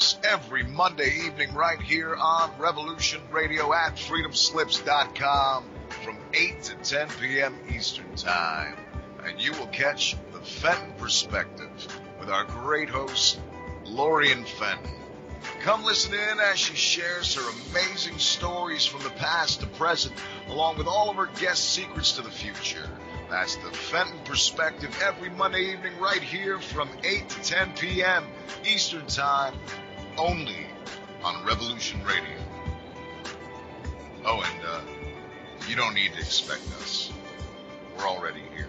us every Monday evening right here on Revolution Radio at freedomslips.com from 8 to 10 p.m. Eastern Time. And you will catch the Fenton Perspective with our great host, Lorian Fenton. Come listen in as she shares her amazing stories from the past to present, along with all of her guest secrets to the future. That's the Fenton Perspective every Monday evening right here from 8 to 10 p.m. Eastern Time, only on Revolution Radio. Oh, and you don't need to expect us. We're already here.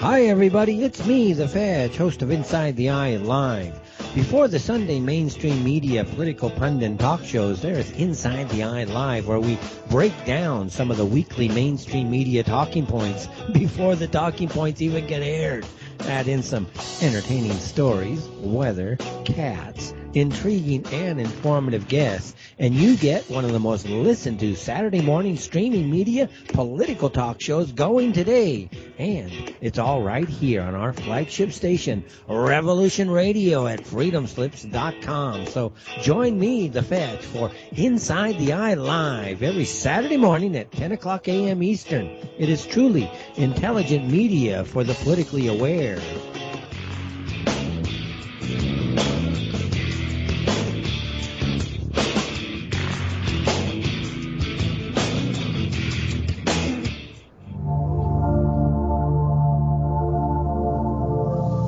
Hi everybody, it's me, the Fedge, host of Inside the Eye Live. Before the Sunday mainstream media political pundit talk shows, there's Inside the Eye Live, where we break down some of the weekly mainstream media talking points before the talking points even get aired. Add in some entertaining stories, weather, cats, intriguing and informative guests, and you get one of the most listened to Saturday morning streaming media political talk shows going today. And it's all right here on our flagship station, Revolution Radio at freedomslips.com. So join me, the Fetch, for Inside the Eye Live every Saturday morning at 10 o'clock a.m. Eastern. It is truly intelligent media for the politically aware.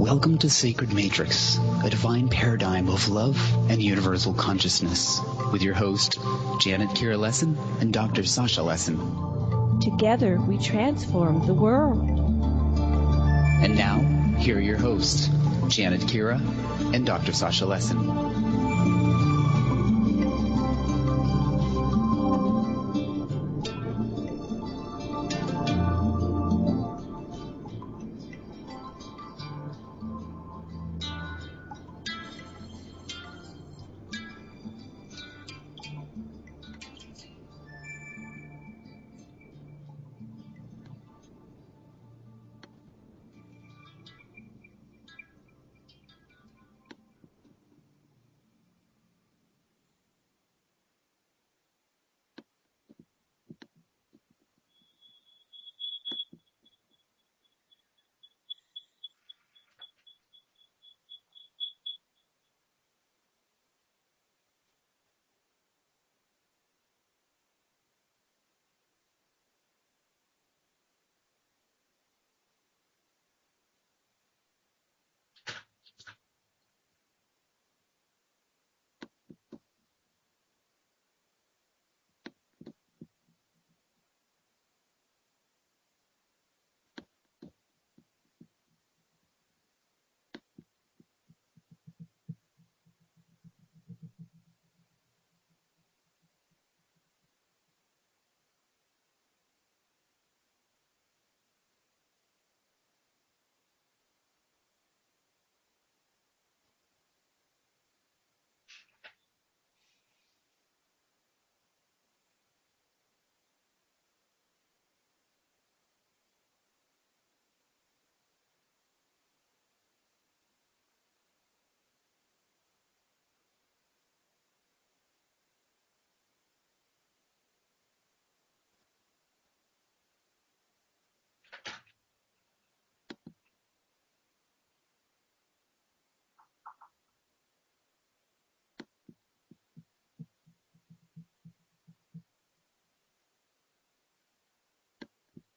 Welcome to Sacred Matrix, a divine paradigm of love and universal consciousness, with your host, Janet Kira Lessin and Dr. Sasha Lessin. Together, we transform the world. And now, here are your hosts, Janet Kira and Dr. Sasha Lessin.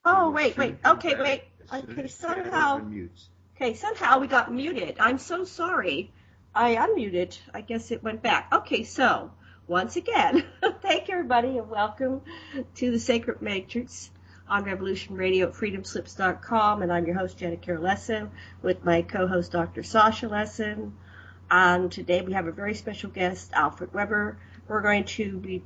Oh, wait. Okay, wait. Okay, somehow we got muted. I'm so sorry. I unmuted. I guess it went back. Okay, so once again, thank you, everybody, and welcome to the Sacred Matrix on Revolution Radio at freedomslips.com. And I'm your host, Janet Kira Lessin, with my co-host, Dr. Sasha Lessin. And today we have a very special guest, Alfred Webre. We're going to be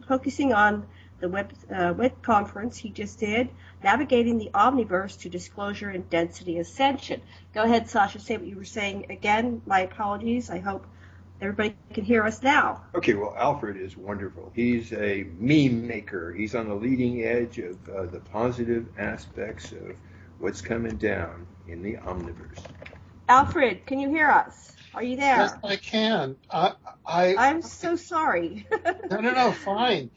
focusing on the web conference he just did, Navigating the Omniverse to Disclosure and Density Ascension. Go ahead, Sasha, say what you were saying again. My apologies. I hope everybody can hear us now. Okay, well, Alfred is wonderful. He's a meme maker. He's on the leading edge of the positive aspects of what's coming down in the omniverse. Alfred, can you hear us? Are you there? Yes, I can. I'm so sorry. No, fine.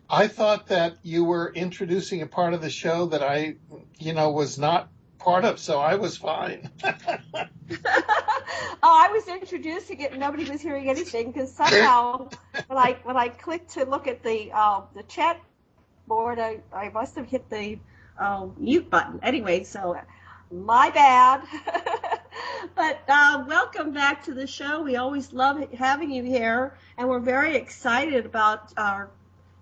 I thought that you were introducing a part of the show that I, was not part of, so I was fine. I was introducing it and nobody was hearing anything because somehow when I clicked to look at the chat board, I must have hit the mute button. Anyway, so my bad. But welcome back to the show. We always love having you here, and we're very excited about our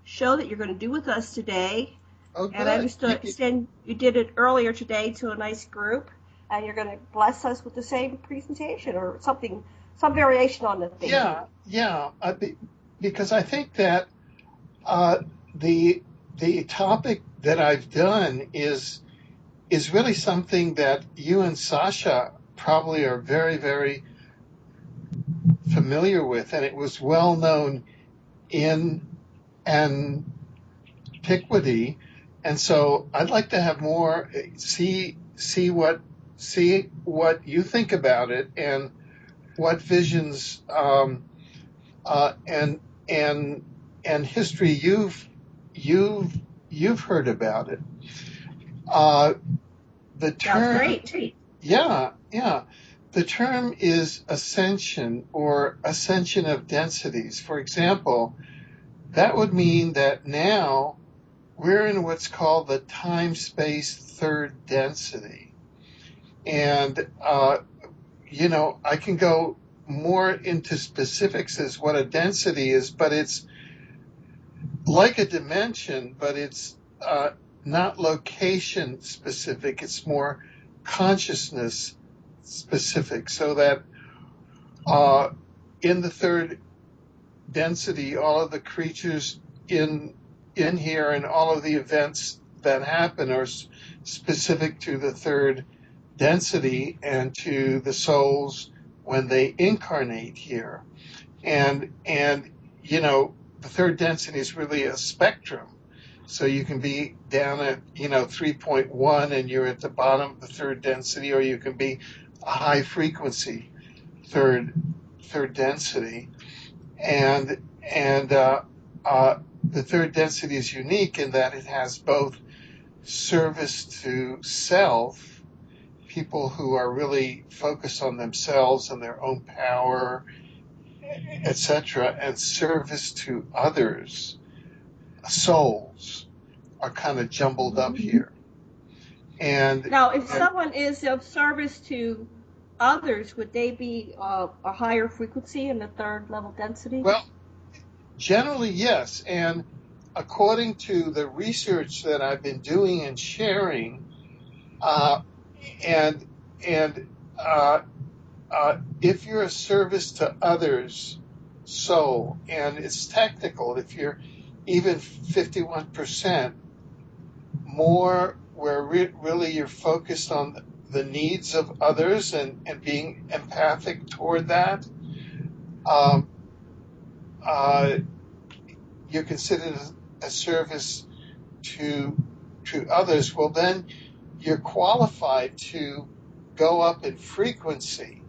show that you're going to do with us today. Oh, and I understand you did it earlier today to a nice group, and you're going to bless us with the same presentation or something, some variation on the theme. Yeah. Because I think that the topic that I've done is really something that you and Sasha probably are very, very familiar with, and it was well known in antiquity. And so I'd like to have more see what you think about it and what visions and history you've heard about it. The term, great. Yeah. The term is ascension or ascension of densities. For example, that would mean that now we're in what's called the time-space third density. And, I can go more into specifics as what a density is, but it's like a dimension, but it's not location specific. It's more consciousness specific, so that in the third density, all of the creatures in here and all of the events that happen are specific to the third density and to the souls when they incarnate here. And the third density is really a spectrum. So you can be down at 3.1 and you're at the bottom of the third density, or you can be a high frequency third density. And the third density is unique in that it has both service to self, people who are really focused on themselves and their own power, etc., and service to others. Souls are kind of jumbled up here. And now, if someone is of service to others, would they be a higher frequency in the third level density? Well, generally, yes. And according to the research that I've been doing and sharing, if you're a service to others' soul, and it's technical, if you're even 51% more, where really you're focused on the needs of others and being empathic toward that, you're considered a service to others. Well, then you're qualified to go up in frequency.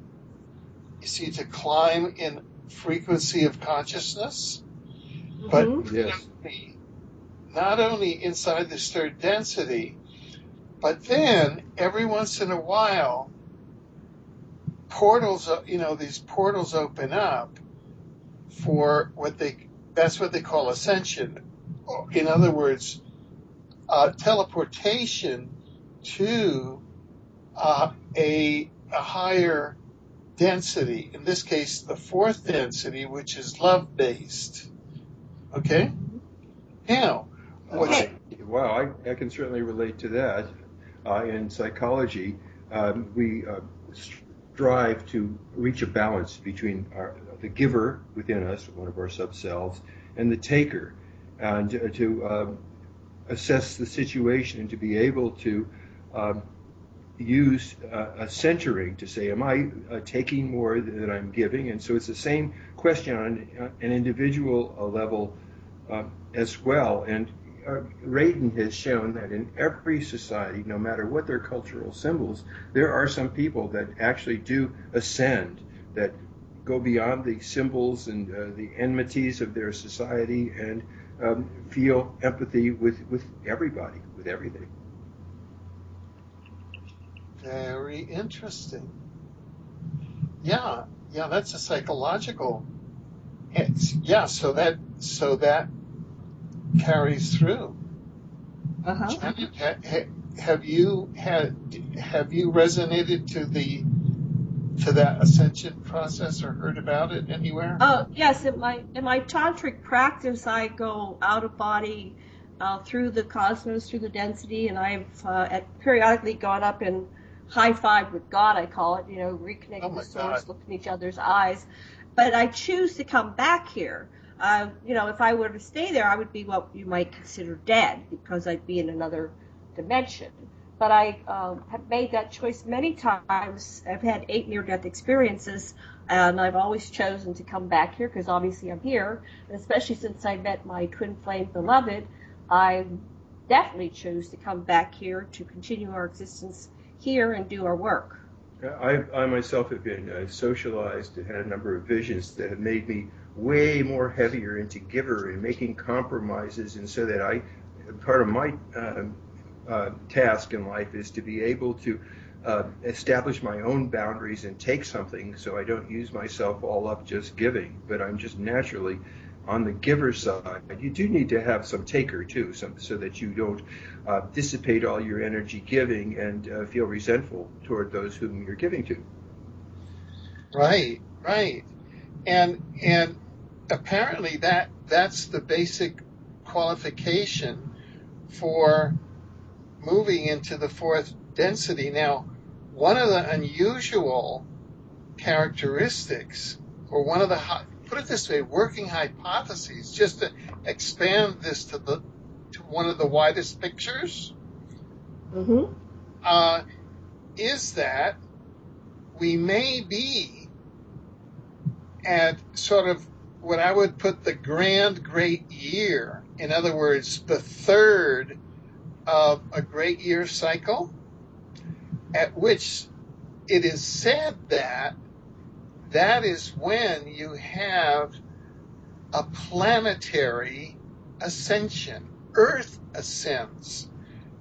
You see, to climb in frequency of consciousness, but not only inside this third density, but then every once in a while, portals, these portals open up for that's what they call ascension. In other words, teleportation to a higher density. In this case, the fourth density, which is love-based. Okay? Now, Wow, I can certainly relate to that. In psychology, we strive to reach a balance between the giver within us, one of our subcells, and the taker, and to assess the situation and to be able to use a centering to say, am I taking more than I'm giving? And so it's the same question on an individual level as well. And Radin has shown that in every society, no matter what their cultural symbols, there are some people that actually do ascend, that go beyond the symbols and the enmities of their society and feel empathy with everybody, with everything. Very interesting. Yeah, that's a psychological. So that carries through. Uh-huh. Janet, have you resonated to that ascension process or heard about it anywhere? Yes, in my tantric practice, I go out of body through the cosmos, through the density, and I've periodically gone up and high-fived with God, I call it, reconnecting with Source, looking in each other's eyes. But I choose to come back here. If I were to stay there, I would be what you might consider dead, because I'd be in another dimension. But I have made that choice many times. I've had 8 near-death experiences, and I've always chosen to come back here because obviously I'm here. And especially since I met my twin flame beloved, I definitely choose to come back here to continue our existence here and do our work. I myself have been socialized and had a number of visions that have made me way more heavier into giver and making compromises, and so that part of my task in life is to be able to establish my own boundaries and take something, so I don't use myself all up just giving, but I'm just naturally on the giver side. You do need to have some taker too, so that you don't dissipate all your energy giving and feel resentful toward those whom you're giving to. Right. And apparently that's the basic qualification for moving into the 4th density. Now, one of the unusual characteristics, or one of the, put it this way, working hypotheses, just to expand this to one of the widest pictures, is that we may be at sort of what I would put the grand great year. In other words, the 3rd of a great year cycle, at which it is said that is when you have a planetary ascension. Earth ascends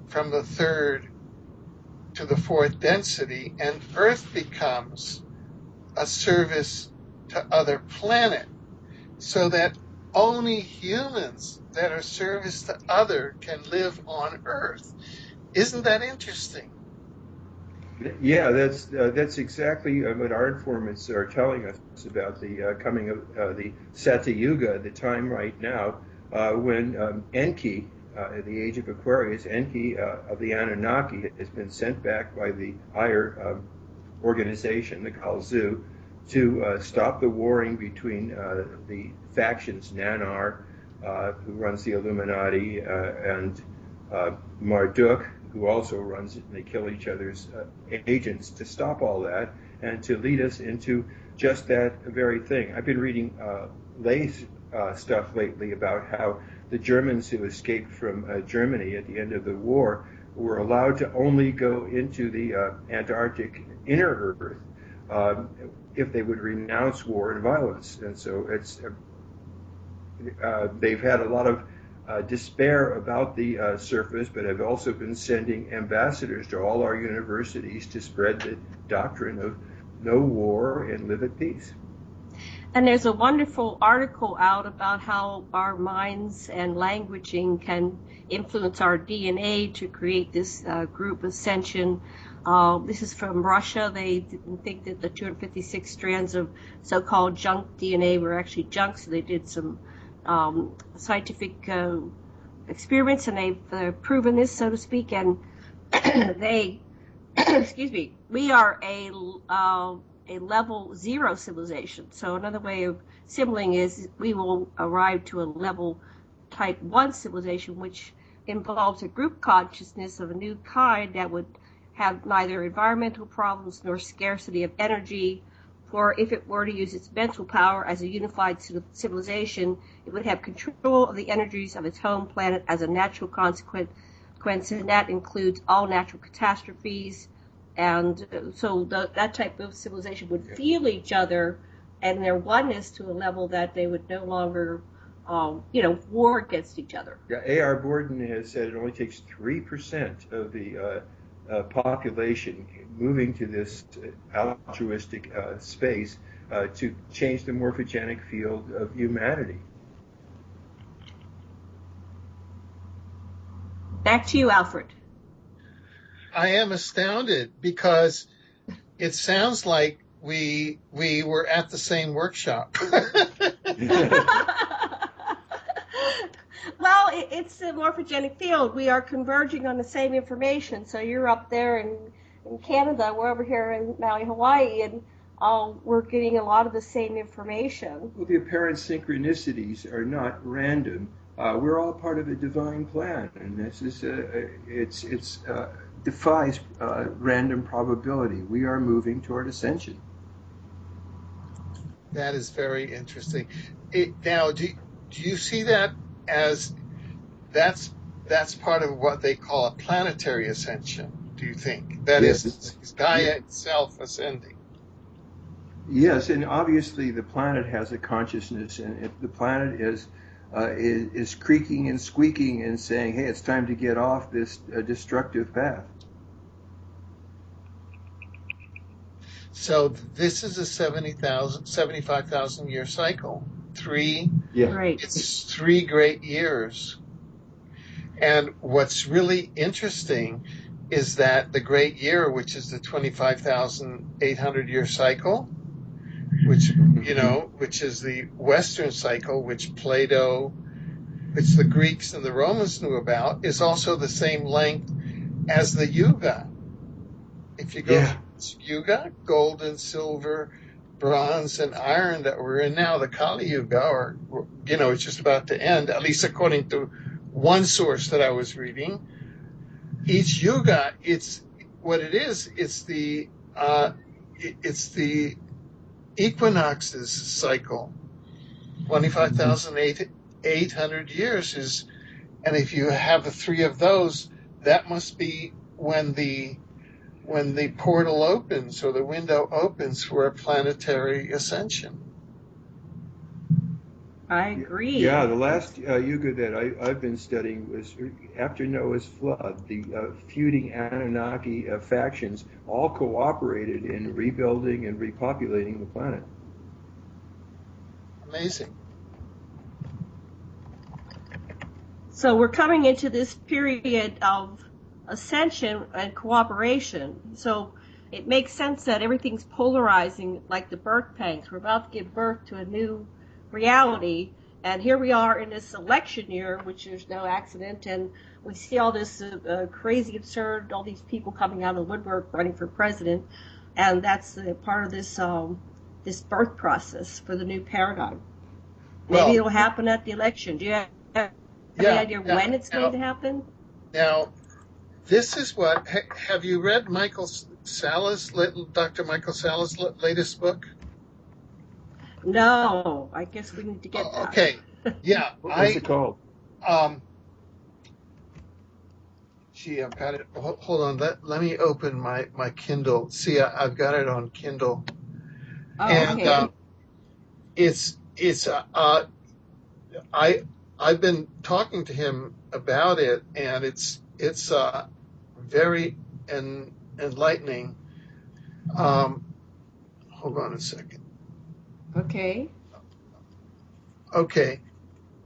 from the 3rd to the 4th density, and Earth becomes a service to other planet, so that only humans that are service to other can live on Earth. Isn't that interesting? Yeah, that's exactly what our informants are telling us about the coming of the Sati Yuga, the time right now when Enki, the age of Aquarius, Enki of the Anunnaki, has been sent back by the higher organization, the Kalzu, to stop the warring between the factions, Nanar, who runs the Illuminati, and Marduk, who also runs it, and they kill each other's agents, to stop all that and to lead us into just that very thing. I've been reading lay stuff lately about how the Germans who escaped from Germany at the end of the war were allowed to only go into the Antarctic inner Earth if they would renounce war and violence. And so they've had a lot of despair about the surface, but have also been sending ambassadors to all our universities to spread the doctrine of no war and live at peace. And there's a wonderful article out about how our minds and languaging can influence our DNA to create this group ascension. This is from Russia. They didn't think that the 256 strands of so-called junk DNA were actually junk, so they did some scientific experiments, and they've proven this, so to speak. And they, excuse me, we are a level 0 civilization. So another way of symboling is we will arrive to a level type 1 civilization, which involves a group consciousness of a new kind that would have neither environmental problems nor scarcity of energy. For if it were to use its mental power as a unified civilization, it would have control of the energies of its home planet as a natural consequence, and that includes all natural catastrophes. And so that type of civilization would feel each other and their oneness to a level that they would no longer, war against each other. Yeah, A.R. Borden has said it only takes 3% of the population moving to this altruistic space to change the morphogenic field of humanity. Back to you, Alfred. I am astounded because it sounds like we were at the same workshop. Well, it's a morphogenic field. We are converging on the same information. So you're up there in Canada, we're over here in Maui, Hawaii, and we're getting a lot of the same information. Well, the apparent synchronicities are not random. We're all part of a divine plan, and this is it's defies random probability. We are moving toward ascension. That is very interesting. Now, do you see that as that's part of what they call a planetary ascension? Do you think that Yes. is Gaia itself ascending? Yes, and obviously the planet has a consciousness, and if the planet is creaking and squeaking and saying, "Hey, it's time to get off this destructive path." So this is a 75,000 year cycle. Right. It's 3 great years. And what's really interesting is that the great year, which is the 25,800 year cycle, which is the Western cycle, which the Greeks and the Romans knew about, is also the same length as the Yuga. If you go to Yuga, gold and silver, bronze and iron that we're in now, the Kali Yuga, it's just about to end, at least according to one source that I was reading. Each Yuga, it's the equinoxes cycle. 25,800 years is, and if you have the 3 of those, that must be when the portal opens or the window opens for a planetary ascension. I agree. Yeah, the last Yuga that I've been studying was after Noah's flood. The feuding Anunnaki factions all cooperated in rebuilding and repopulating the planet. Amazing. So we're coming into this period of ascension and cooperation. So it makes sense that everything's polarizing like the birth pangs. We're about to give birth to a new reality, and here we are in this election year, which there's no accident, and we see all this crazy, absurd, all these people coming out of the woodwork running for president, and that's part of this this birth process for the new paradigm. Maybe it'll happen at the election. Do you have any idea when it's going to happen? Now, this is what. Have you read Dr. Michael Sala's latest book? No, I guess we need to get that. Okay, yeah. What's it called? I've got it. Hold on. Let me open my Kindle. See, I've got it on Kindle. Oh, And okay. I've been talking to him about it, and it's very enlightening. Hold on a second. Okay.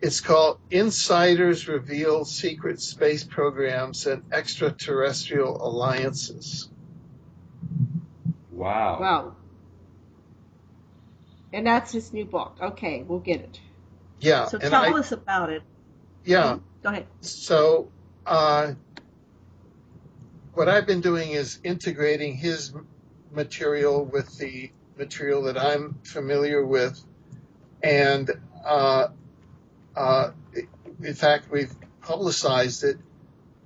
It's called Insiders Reveal Secret Space Programs and Extraterrestrial Alliances. Wow. And that's his new book. Okay, we'll get it. Yeah. So tell us about it. Yeah. Go ahead. So what I've been doing is integrating his material with the material that I'm familiar with, and in fact, we've publicized it,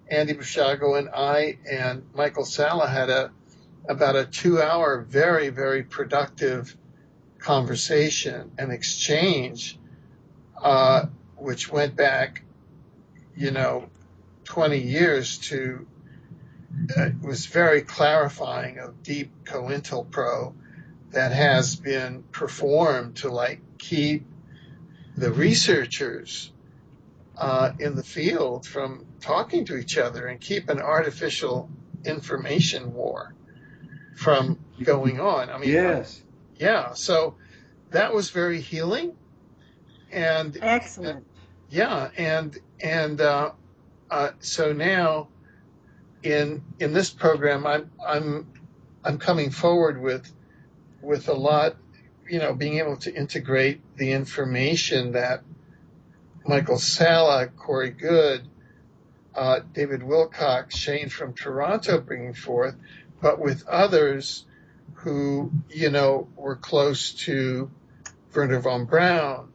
Andy Bushago and I and Michael Sala had about a 2-hour, very, very productive conversation and exchange, which went back, 20 years to, it was very clarifying of deep COINTELPRO that has been performed to keep the researchers in the field from talking to each other and keep an artificial information war from going on. Yes. Yeah. So that was very healing, and Excellent. So now in this program, I'm coming forward with a lot, being able to integrate the information that Michael Sala, Corey Good, David Wilcox, Shane from Toronto bringing forth, but with others who, were close to Werner von Braun,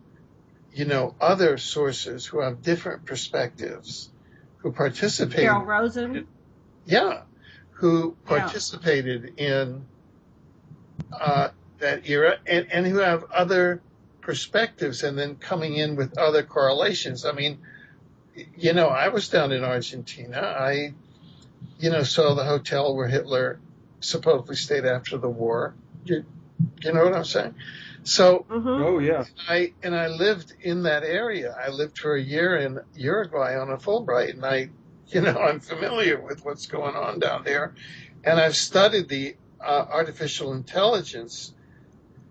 other sources who have different perspectives, who participated. Carol Rosen. Who participated in that era and who have other perspectives and then coming in with other correlations. I was down in Argentina. I, saw the hotel where Hitler supposedly stayed after the war. You know what I'm saying? So, Oh yeah. I lived in that area. I lived for a year in Uruguay on a Fulbright, and I'm familiar with what's going on down there, and I've studied the artificial intelligence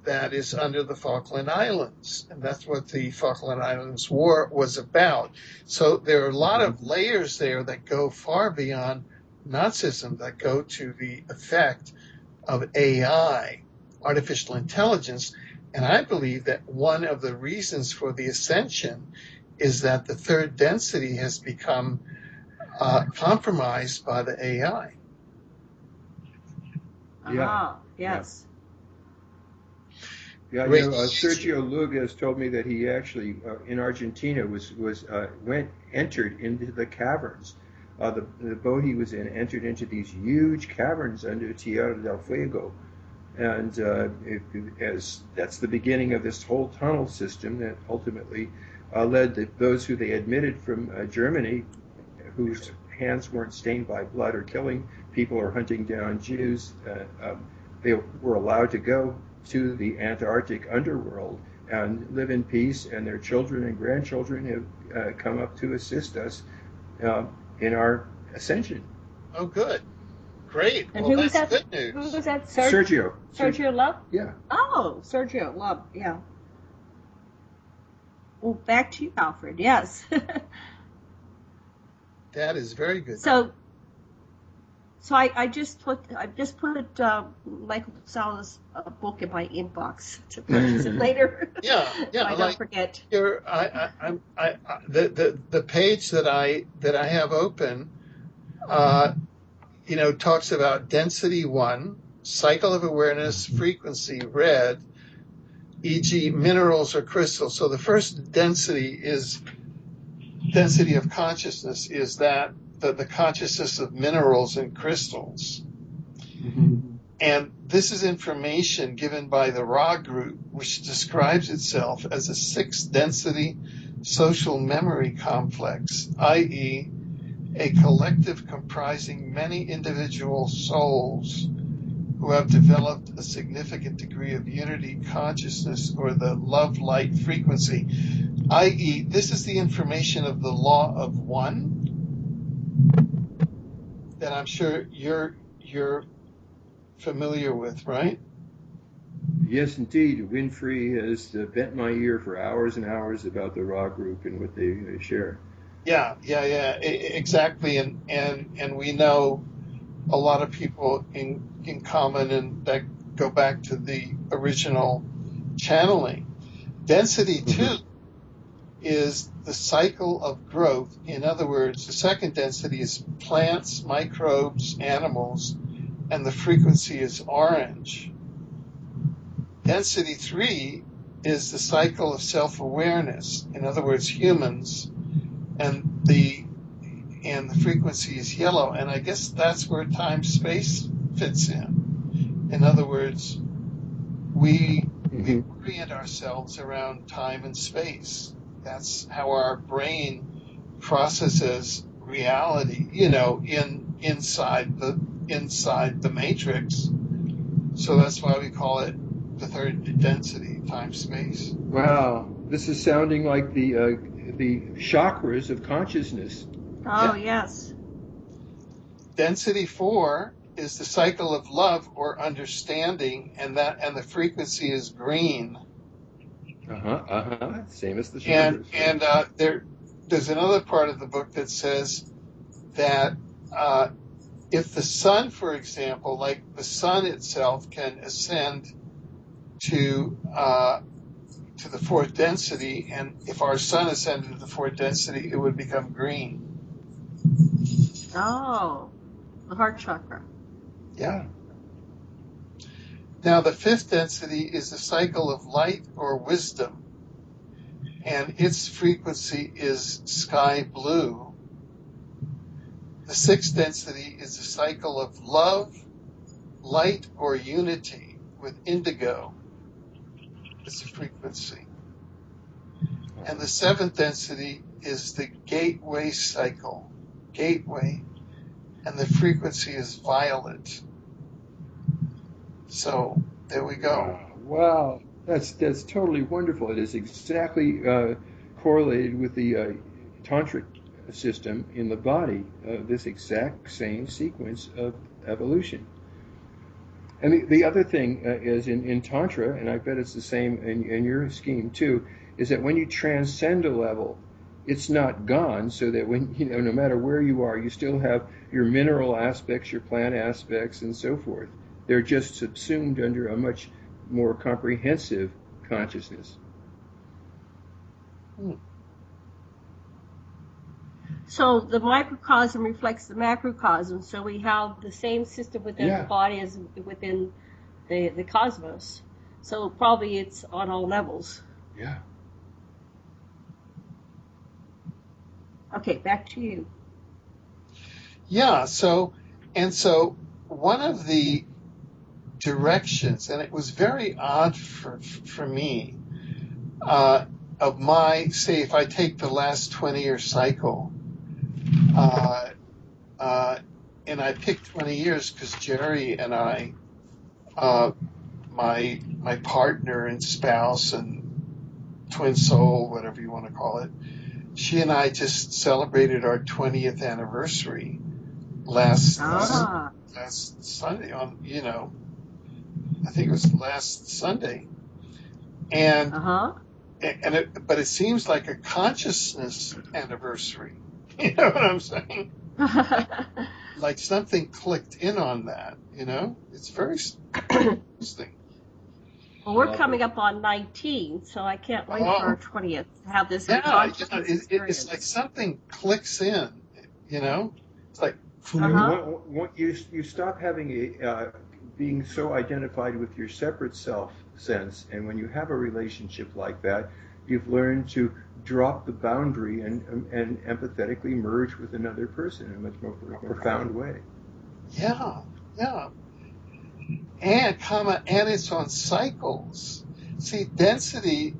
that is under the Falkland Islands, and that's what the Falkland Islands War was about. So there are a lot of layers there that go far beyond Nazism, that go to the effect of AI, artificial intelligence, and I believe that one of the reasons for the ascension is that the third density has become compromised by the AI. Yeah. Yes. Yeah, Sergio Lugas told me that he actually in Argentina entered into the caverns. The boat he was in entered into these huge caverns under Tierra del Fuego, and that's the beginning of this whole tunnel system that ultimately led those who they admitted from Germany, whose hands weren't stained by blood or killing people or hunting down Jews. They were allowed to go to the Antarctic underworld and live in peace, and their children and grandchildren have come up to assist us in our ascension. Oh, good. Great. And well, who was that? Good news. Who was that? Sergio. Sergio Love? Yeah. Oh, Sergio Love, yeah. Well, back to you, Alfred. Yes. That is very good. So I just put Michael Sala's book in my inbox to purchase it later. Yeah. So I don't forget. The page that I have open, talks about density 1, cycle of awareness, frequency, red, e.g. minerals or crystals. So the first density of consciousness is that the consciousness of minerals and crystals. Mm-hmm. And this is information given by the Ra group, which describes itself as a 6th density social memory complex, i.e. a collective comprising many individual souls who have developed a significant degree of unity consciousness or the love light frequency, i.e. this is the information of the law of one that I'm sure you're familiar with, right? Yes, indeed. Winfrey has bent my ear for hours and hours about the Ra group and what they share. Yeah, exactly. And we know a lot of people in common, and that go back to the original channeling. Density 2 is the cycle of growth. In other words, the second density is plants, microbes, animals, and the frequency is orange. Density 3 is the cycle of self-awareness. In other words, humans, and the and the frequency is yellow. And I guess that's where time-space fits in. In other words, we orient ourselves around time and space. That's how our brain processes reality, inside the matrix. So that's why we call it the third density, time-space. Wow, this is sounding like the chakras of consciousness. Oh, yes. Density 4 is the cycle of love or understanding, and the frequency is green. Same as the chakras. And there's another part of the book that says that if the sun, for example, like the sun itself can ascend to the fourth density, and if our sun ascended to the fourth density, it would become green. Oh, the heart chakra. Yeah. Now, the fifth density is the cycle of light or wisdom, and its frequency is sky blue. The sixth density is the cycle of love, light, or unity with indigo. It's a frequency. And the seventh density is the gateway cycle, and the frequency is violet. So there we go. Wow, that's totally wonderful. It is exactly correlated with the tantric system in the body, this exact same sequence of evolution. And the other thing is in Tantra, and I bet it's the same in your scheme too, is that when you transcend a level, it's not gone, so that when, no matter where you are, you still have your mineral aspects, your plant aspects, and so forth. They're just subsumed under a much more comprehensive consciousness. So the microcosm reflects the macrocosm, so we have the same system within the body as within the cosmos. So probably it's on all levels. Yeah. Okay, back to you. Yeah, so one of the directions, and it was very odd for me, of my, say, if I take the last 20-year cycle, and I picked 20 years because Jerry and I, my partner and spouse and twin soul, whatever you want to call it, she and I just celebrated our 20th anniversary last Sunday on, I think it was last Sunday. And but it seems like a consciousness anniversary. You know what I'm saying? Like something clicked in on that, It's very interesting. Well, we're coming up on 19, so I can't wait for our 20th to have this consciousness experience. It's like something clicks in, It's like... You stop having being so identified with your separate self sense, and when you have a relationship like that, you've learned to drop the boundary and empathetically merge with another person in a much more profound way. Yeah. And it's on cycles. See, density,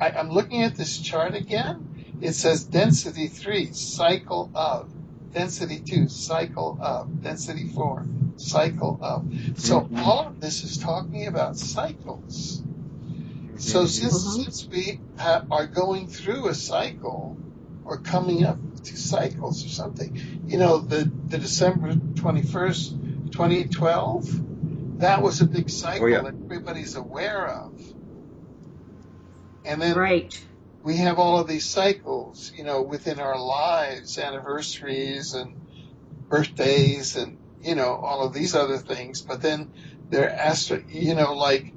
I'm looking at this chart again. It says density 3, cycle of. Density 2, cycle of. Density 4, cycle of. So all of this is talking about cycles. So since we are going through a cycle or coming up to cycles or something, the December 21st, 2012, that was a big cycle that everybody's aware of. And then we have all of these cycles, within our lives, anniversaries and birthdays and, all of these other things. But then they're like,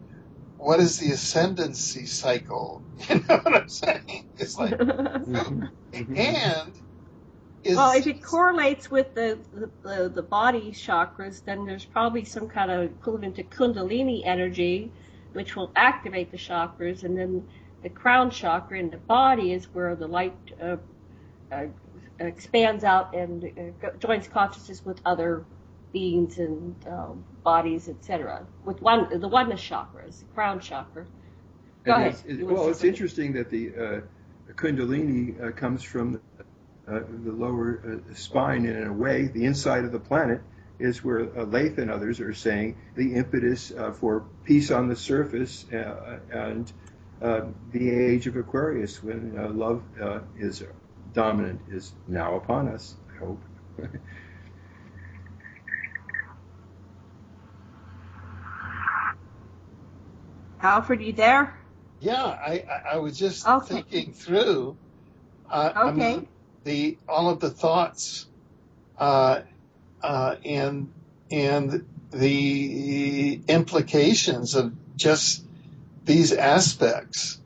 what is the ascendancy cycle? You know what I'm saying? It's like, and if it correlates with the body chakras, then there's probably some kind of equivalent to Kundalini energy, which will activate the chakras, and then the crown chakra in the body is where the light expands out and joins consciousness with other beings and bodies, etc. With the oneness chakras, the crown chakra. Go ahead. It's interesting that the Kundalini comes from the lower spine, and in a way, the inside of the planet is where Leith and others are saying the impetus for peace on the surface and the age of Aquarius, when love is dominant, is now upon us, I hope. Alfred, you there? Yeah, I was just Okay. thinking through. Okay. I mean, all of the thoughts and the implications of just these aspects,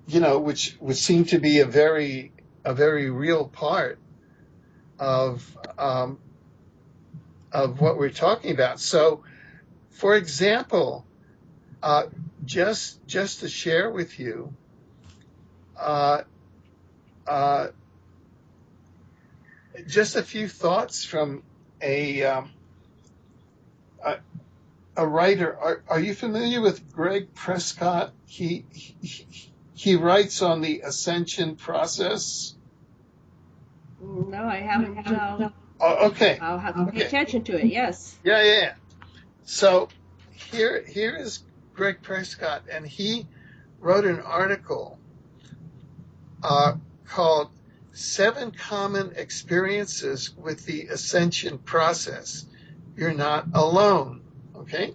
which would seem to be a very real part of what we're talking about. So, for example, just to share with you, just a few thoughts from a writer. Are you familiar with Greg Prescott? He writes on the ascension process. No, I haven't. Oh, okay. I'll have to pay attention to it. Yes. Yeah. So here is Greg Prescott, and he wrote an article called 7 Common Experiences with the Ascension Process. You're not alone. Okay?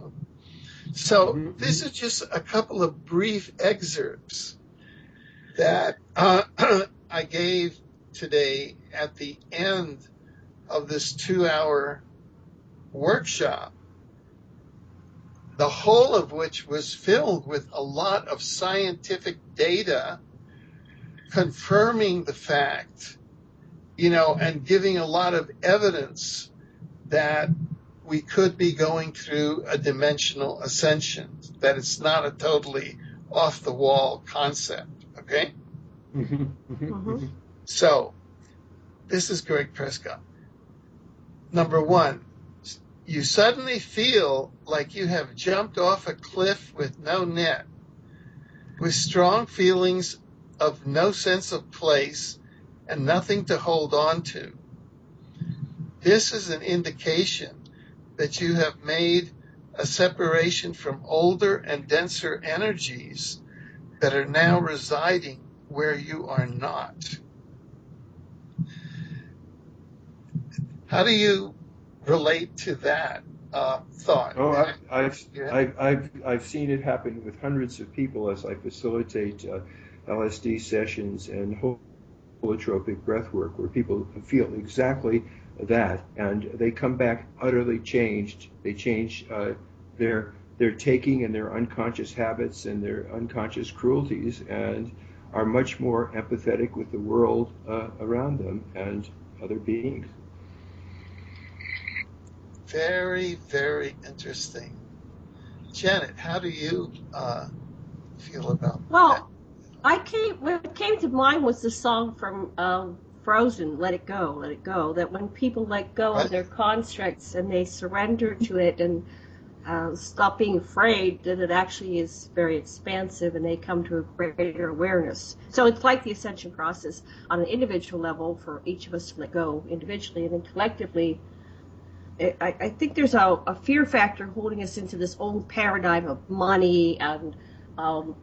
So this is just a couple of brief excerpts that I gave today at the end of this 2-hour workshop, the whole of which was filled with a lot of scientific data confirming the fact, and giving a lot of evidence that we could be going through a dimensional ascension, that it's not a totally off-the-wall concept, okay? So, this is Greg Prescott. Number 1, you suddenly feel like you have jumped off a cliff with no net, with strong feelings of no sense of place and nothing to hold on to. This is an indication that you have made a separation from older and denser energies that are now residing where you are not. How do you relate to that thought? Oh, I've seen it happen with hundreds of people as I facilitate LSD sessions and holotropic breath work, where people feel exactly that, and they come back utterly changed. They change their taking and their unconscious habits and their unconscious cruelties, and are much more empathetic with the world around them and other beings. Very, very interesting. Janet, how do you feel about that? What came to mind was the song from Frozen, Let It Go, Let It Go, that when people let go of their constructs and they surrender to it and stop being afraid, that it actually is very expansive and they come to a greater awareness. So it's like the ascension process on an individual level for each of us to let go individually, and then collectively. I think there's a fear factor holding us into this old paradigm of money and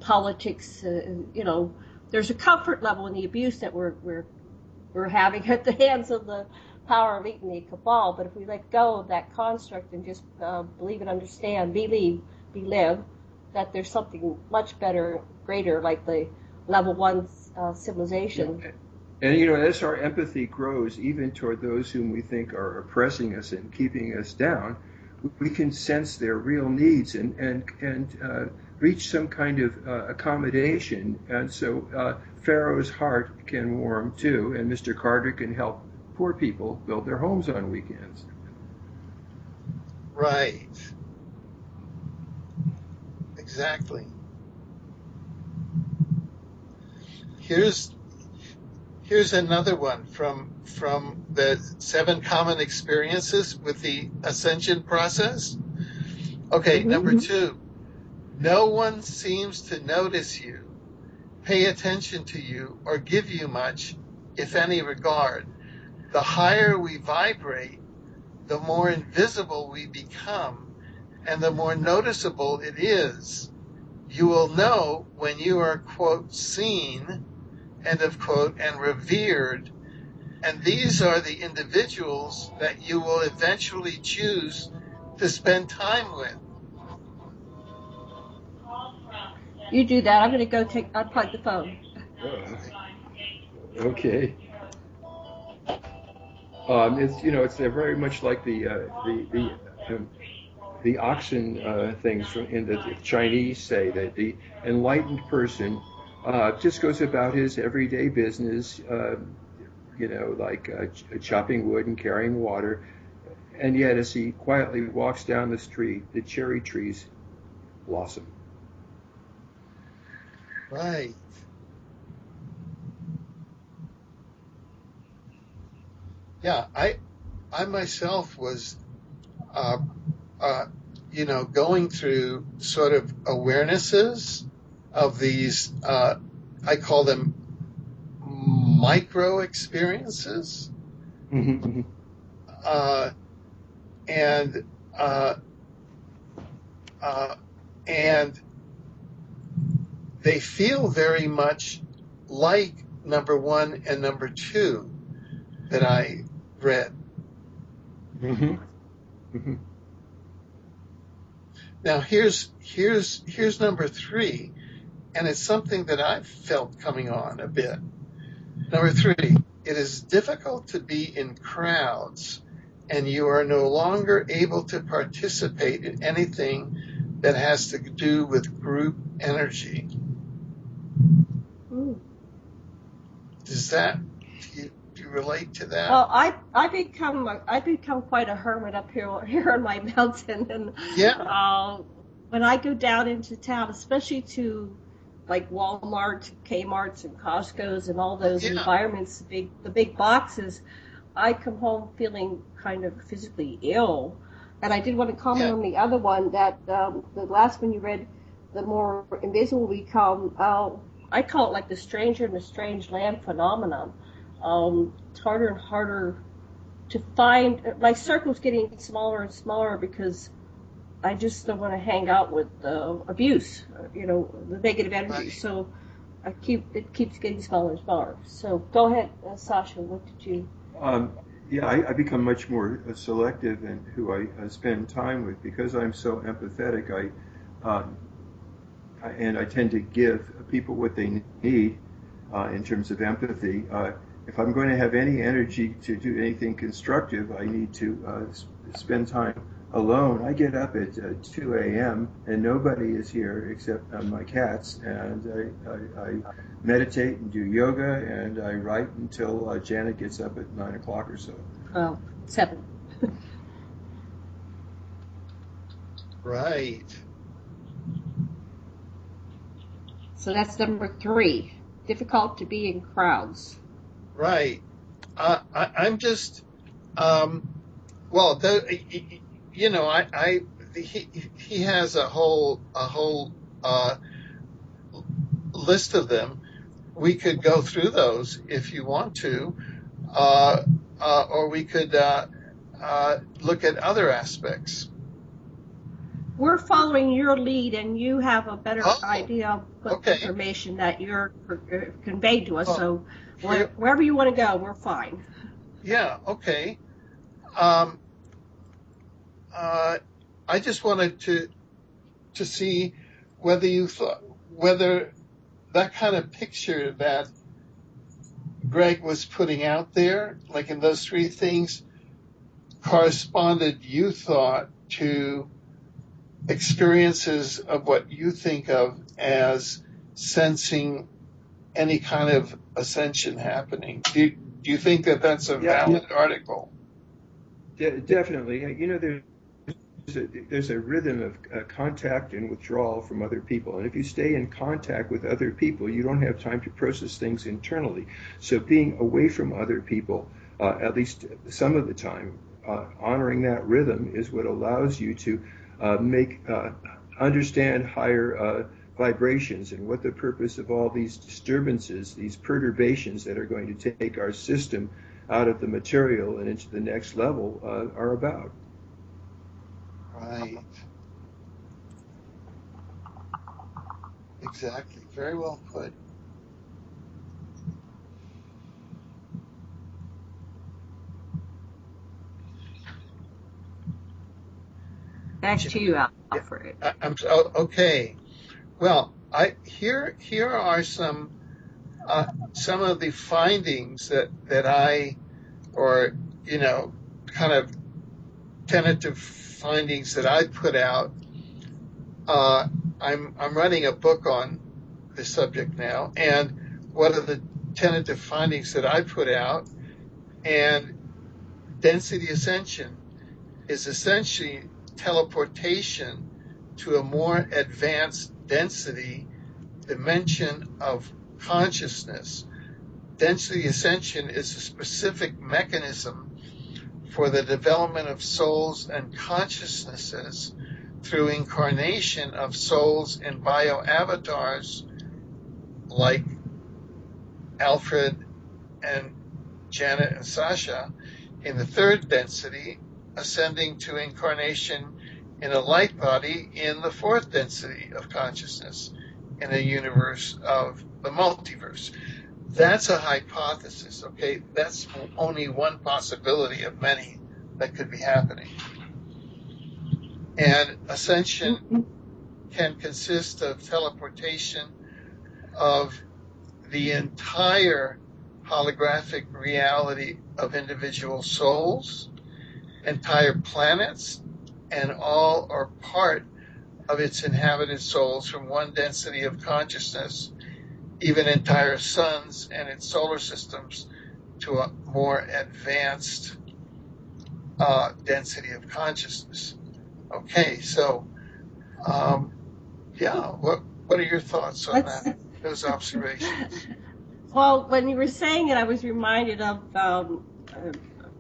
politics. There's a comfort level in the abuse that we're having at the hands of the power elite and the cabal. But if we let go of that construct and just believe and understand, believe, live, that there's something much better, greater, like the level 1 civilization. Yeah. And, as our empathy grows, even toward those whom we think are oppressing us and keeping us down, we can sense their real needs and reach some kind of accommodation. And so Pharaoh's heart can warm too, and Mr. Carter can help poor people build their homes on weekends. Right. Exactly. Here's Here's another one from the 7 Common Experiences with the Ascension Process. Okay, number 2. No one seems to notice you, pay attention to you, or give you much, if any, regard. The higher we vibrate, the more invisible we become, and the more noticeable it is. You will know when you are, quote, seen, end of quote, and revered, and these are the individuals that you will eventually choose to spend time with. You do that. I'm going to go unplug the phone. Okay. It's very much like the oxen things in the Chinese say that the enlightened person just goes about his everyday business, like chopping wood and carrying water, and yet as he quietly walks down the street, the cherry trees blossom. Right. Yeah, I myself was, going through sort of awarenesses of these, I call them micro experiences. Mm-hmm. And they feel very much like number 1 and number 2 that I read. Mm-hmm. Mm-hmm. Now here's number 3, and it's something that I've felt coming on a bit. Number 3, it is difficult to be in crowds, and you are no longer able to participate in anything that has to do with group energy. Ooh. Does that, do you relate to that? Well, I become quite a hermit up here on my mountain, and when I go down into town, especially to like Walmart, Kmart's, and Costco's, and all those environments, the big boxes, I come home feeling kind of physically ill. And I did want to comment on the other one, that the last one you read, the more invisible we become. I call it like the stranger in the strange land phenomenon. It's harder and harder to find. My circle's getting smaller and smaller because I just don't want to hang out with abuse, the negative energy. Right. So it keeps getting smaller and smaller. So go ahead, Sasha. What did you? I become much more selective in who I spend time with because I'm so empathetic. And I tend to give people what they need in terms of empathy. If I'm going to have any energy to do anything constructive, I need to spend time alone. I get up at 2 a.m. and nobody is here except my cats, and I meditate and do yoga, and I write until Janet gets up at 9 o'clock or so. Oh, 7. Right. So that's number 3. Difficult to be in crowds. Right. I'm just, he has a whole list of them. We could go through those if you want to, or we could look at other aspects. We're following your lead, and you have a better idea of what information that you're conveyed to us. So wherever you want to go, we're fine. Yeah. Okay. I just wanted to see whether that kind of picture that Greg was putting out there, like in those 3 things, corresponded, you thought, to experiences of what you think of as sensing any kind of ascension happening. Do you think that that's a valid article? Definitely. there's a rhythm of contact and withdrawal from other people, and if you stay in contact with other people, you don't have time to process things internally. So being away from other people, at least some of the time, honoring that rhythm is what allows you to understand higher vibrations and what the purpose of all these disturbances, these perturbations that are going to take our system out of the material and into the next level are about. Right. Exactly. Very well put. Back to you, Alfred. Okay. Well, here are some of the findings that I, or kind of tentative findings that I put out. I'm writing a book on this subject now, and what are the tentative findings that I put out? And density ascension is essentially teleportation to a more advanced density dimension of consciousness. Density ascension is a specific mechanism for the development of souls and consciousnesses through incarnation of souls in bio-avatars like Alfred and Janet and Sasha in the third density, ascending to incarnation in a light body in the fourth density of consciousness in a universe of the multiverse. That's a hypothesis, okay? That's only one possibility of many that could be happening. And ascension can consist of teleportation of the entire holographic reality of individual souls, entire planets, and all or part of its inhabited souls from one density of consciousness, even entire suns and its solar systems, to a more advanced density of consciousness. Okay, so what are your thoughts on those observations? Well, when you were saying it, I was reminded of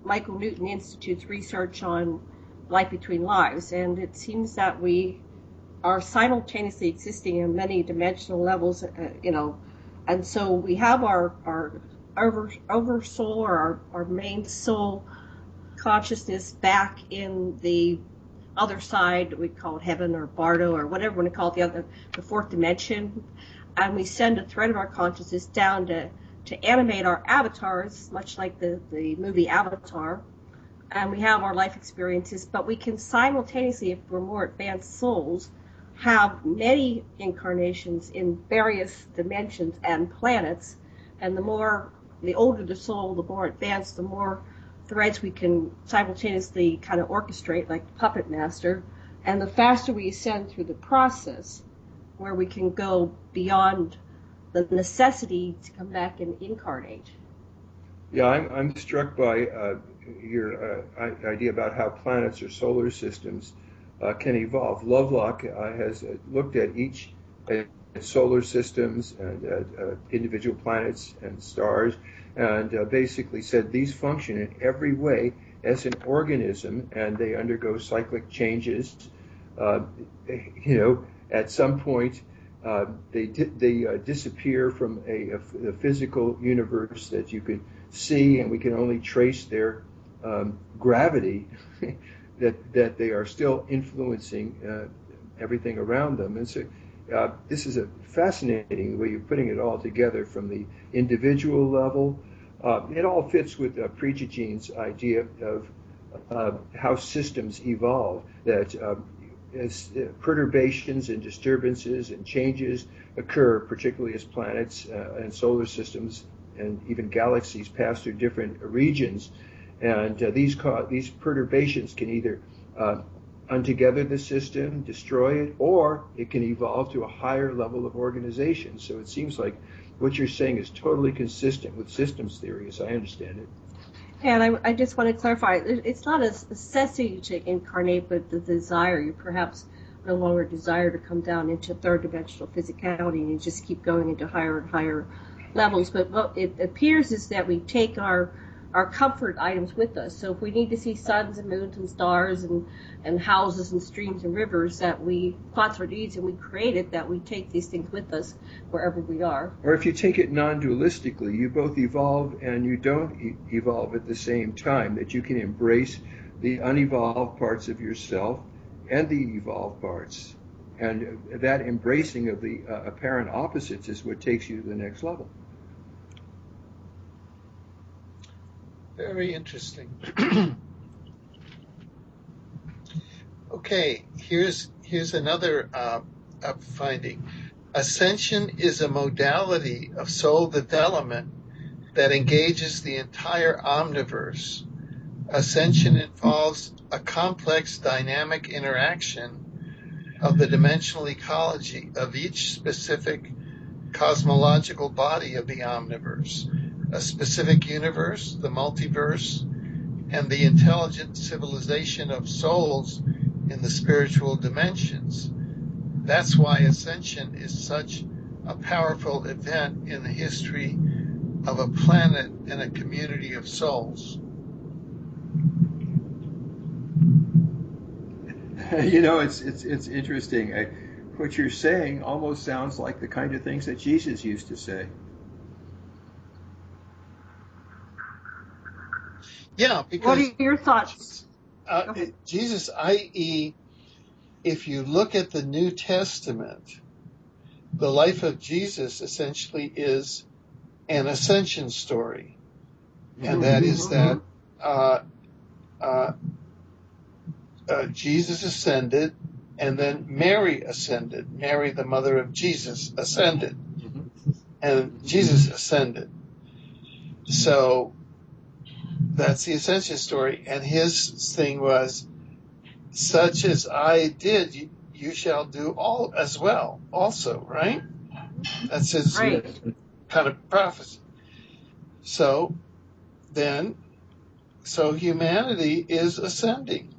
Michael Newton Institute's research on life between lives, and it seems that we are simultaneously existing in many dimensional levels, and so we have our oversoul or our main soul consciousness back in the other side. We call it heaven or Bardo or whatever we want to call it, the fourth dimension, and we send a thread of our consciousness down to animate our avatars, much like the movie Avatar, and we have our life experiences, but we can simultaneously, if we're more advanced souls, have many incarnations in various dimensions and planets, and the older the soul, the more advanced, the more threads we can simultaneously kind of orchestrate, like the puppet master, and the faster we ascend through the process, where we can go beyond the necessity to come back and incarnate. Yeah, I'm struck by your idea about how planets or solar systems can evolve. Lovelock has looked at each solar systems and individual planets and stars, and basically said these function in every way as an organism, and they undergo cyclic changes. At some point, they disappear from a physical universe that you can see, and we can only trace their gravity, that they are still influencing everything around them. And so this is a fascinating way you're putting it all together from the individual level. It all fits with Prijijine's idea of how systems evolve, that as perturbations and disturbances and changes occur, particularly as planets and solar systems and even galaxies pass through different regions, and these perturbations can either untogether the system, destroy it, or it can evolve to a higher level of organization. So it seems like what you're saying is totally consistent with systems theory, as I understand it. And I just want to clarify, it's not a necessity to incarnate, but the desire. You perhaps no longer desire to come down into third dimensional physicality, and you just keep going into higher and higher levels. But what it appears is that we take our comfort items with us. So if we need to see suns and moons and stars and houses and streams and rivers that we thoughts or deeds and we created, that we take these things with us wherever we are. Or if you take it non-dualistically, you both evolve and you don't evolve at the same time, that you can embrace the unevolved parts of yourself and the evolved parts. And that embracing of the apparent opposites is what takes you to the next level. Very interesting. Okay, here's another finding. Ascension is a modality of soul development that engages the entire omniverse. Ascension involves a complex dynamic interaction of the dimensional ecology of each specific cosmological body of the omniverse, a specific universe, the multiverse, and the intelligent civilization of souls in the spiritual dimensions. That's why ascension is such a powerful event in the history of a planet and a community of souls. You know, it's interesting. What you're saying almost sounds like the kind of things that Jesus used to say. Yeah, because What are your thoughts? Jesus, i.e., if you look at the New Testament, the life of Jesus essentially is an ascension story. And that is that Jesus ascended, and then Mary ascended. Mary, the mother of Jesus, ascended. And Jesus ascended. So that's the ascension story. And his thing was, such as I did, you shall do all as well also, right? That's his kind of prophecy. So humanity is ascending.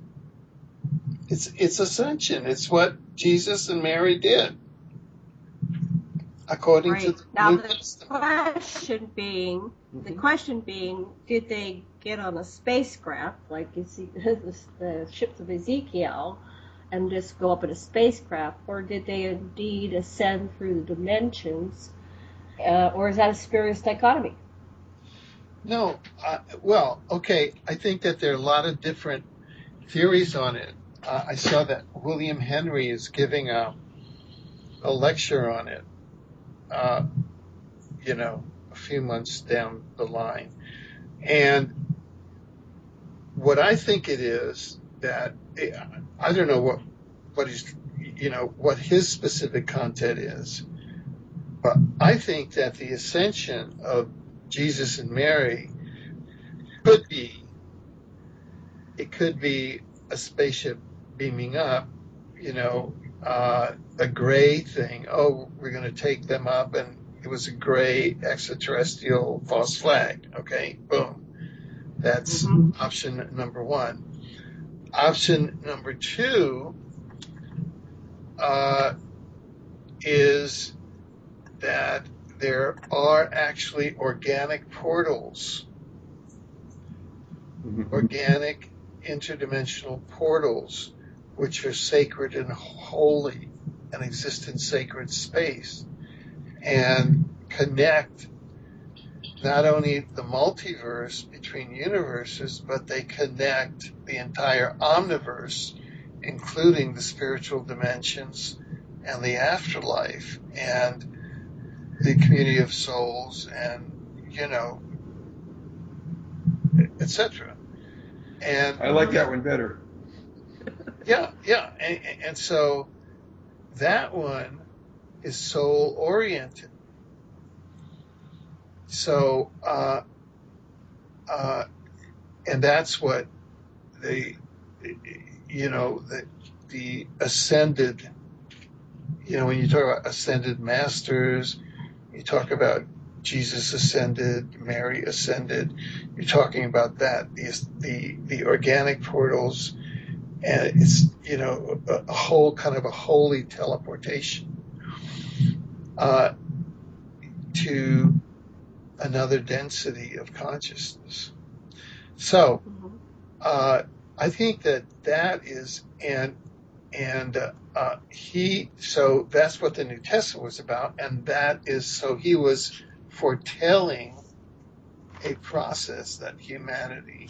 It's ascension. It's what Jesus and Mary did, according to the New Testament. The question being, did they get on a spacecraft like you see the ships of Ezekiel and just go up in a spacecraft, or did they indeed ascend through the dimensions, or is that a spurious dichotomy? No, well, okay, I think that there are a lot of different theories on it. I saw that William Henry is giving a lecture on it, a few months down the line. And what I think it is that, I don't know what his specific content is, but I think that the ascension of Jesus and Mary could be a spaceship beaming up, a gray thing. Oh, we're going to take them up, and it was a gray extraterrestrial false flag. Okay, boom. That's option number one. Option number two is that there are actually organic portals, organic interdimensional portals, which are sacred and holy and exist in sacred space and connect not only the multiverse between universes, but they connect the entire omniverse, including the spiritual dimensions and the afterlife and the community of souls and, etc. And I like that one better. Yeah. And so that one is soul oriented. So, and that's what the ascended, when you talk about ascended masters, you talk about Jesus ascended, Mary ascended. You're talking about that, the organic portals, and it's, a whole kind of a holy teleportation to another density of consciousness. So I think that is, so that's what the New Testament was about, and that is, so he was foretelling a process that humanity,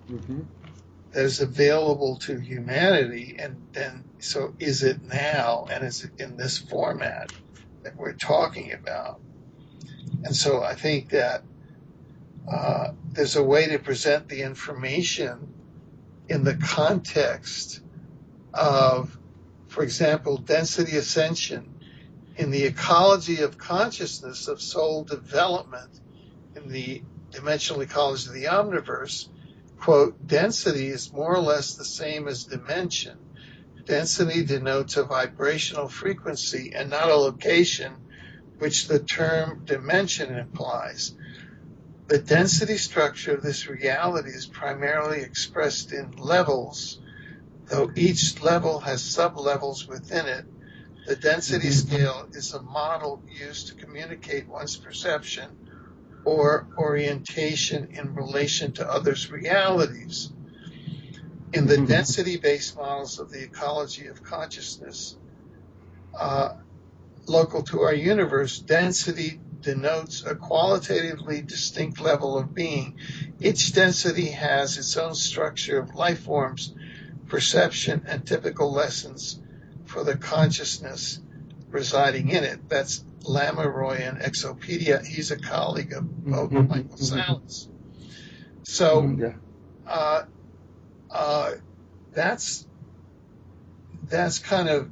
that is available to humanity, and then, so is it now, and is it in this format that we're talking about? And so I think that there's a way to present the information in the context of, for example, density ascension in the ecology of consciousness of soul development in the dimensional ecology of the omniverse. Quote, density is more or less the same as dimension. Density denotes a vibrational frequency and not a location, which the term dimension implies. The density structure of this reality is primarily expressed in levels, though each level has sub-levels within it. The density scale is a model used to communicate one's perception or orientation in relation to others' realities. In the density-based models of the ecology of consciousness, local to our universe, density denotes a qualitatively distinct level of being. Each density has its own structure of life forms, perception, and typical lessons for the consciousness residing in it. That's Lameroy in Exopedia. He's a colleague of Michael Salas. So that's kind of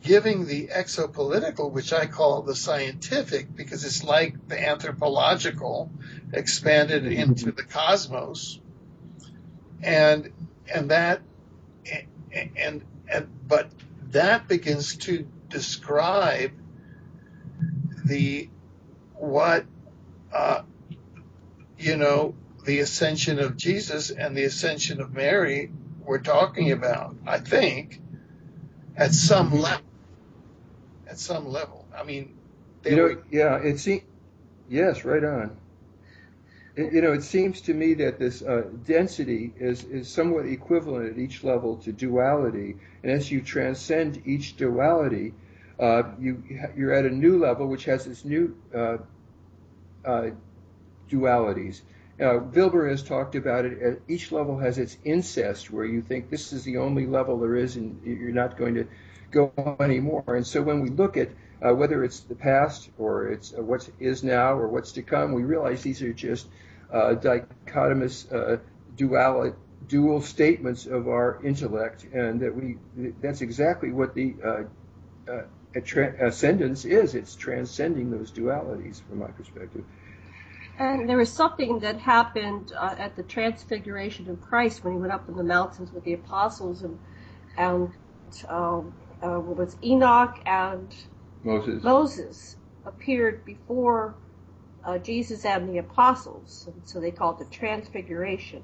giving the exopolitical, which I call the scientific, because it's like the anthropological expanded into the cosmos, but that begins to describe the ascension of Jesus and the ascension of Mary we're talking about, I think, at some level. At some level. I mean, yes, right on. It seems to me that this density is somewhat equivalent at each level to duality, and as you transcend each duality, you're at a new level which has its new dualities. Webre has talked about it. Each level has its incest, where you think this is the only level there is, and you're not going to go anymore. And so when we look at whether it's the past or it's what is now or what's to come, we realize these are just dichotomous dual statements of our intellect, and that's exactly what the ascendance is. It's transcending those dualities, from my perspective. And there was something that happened at the transfiguration of Christ when he went up in the mountains with the apostles, and was Enoch and Moses appeared before Jesus and the apostles, and so they called it the transfiguration.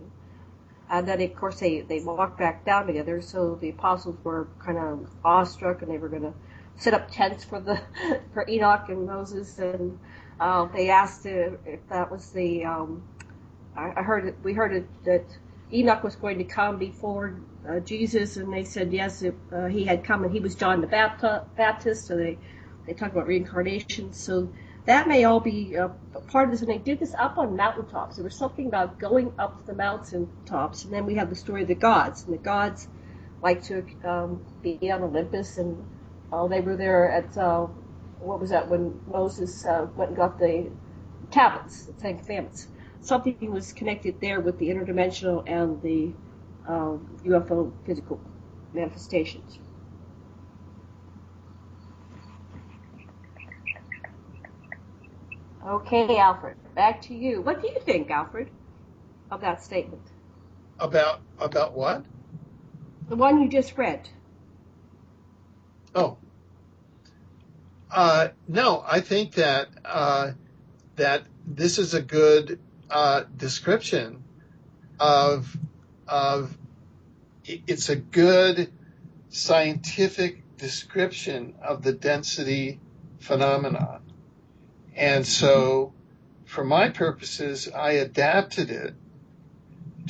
And then, of course, they walked back down together, so the apostles were kind of awestruck, and they were going to set up tents for Enoch and Moses, and they asked if that was the. We heard it that Enoch was going to come before Jesus, and they said yes, he had come, and he was John the Baptist. So they talk about reincarnation. So that may all be part of this, and they did this up on mountaintops. There was something about going up to the mountaintops, and then we have the story of the gods, and the gods like to be on Olympus, and they were there at what was that when Moses went and got the tablets, the Ten Commandments. Something was connected there with the interdimensional and the UFO physical manifestations. Okay, Alfred, back to you. What do you think, Alfred, of that statement? About what? The one you just read. Oh. No, I think that that this is a good description of it's a good scientific description of the density phenomenon. And so for my purposes, I adapted it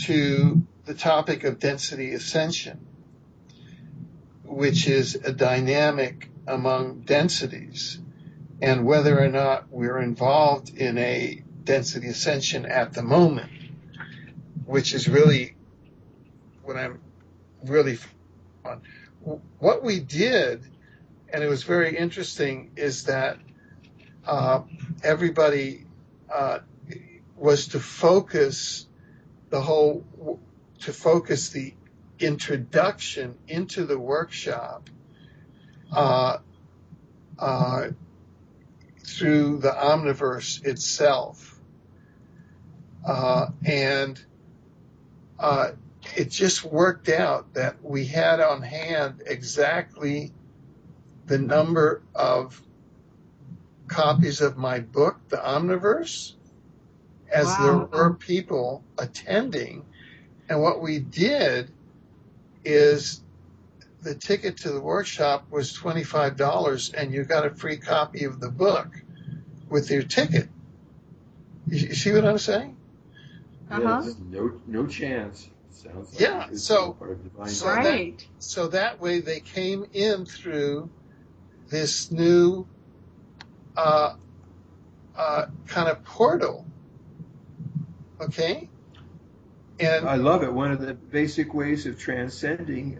to the topic of density ascension, which is a dynamic among densities, and whether or not we're involved in a density ascension at the moment, which is really what I'm really on. What we did, and it was very interesting, is that everybody was to focus the introduction into the workshop through the omniverse itself. And it just worked out that we had on hand exactly the number of copies of my book, The Omniverse, as there were people attending. And what we did is the ticket to the workshop was $25, and you got a free copy of the book with your ticket. You see what I'm saying? Yes, no chance. Sounds like it's part of divine so that way they came in through this new kind of portal. Okay? And I love it. One of the basic ways of transcending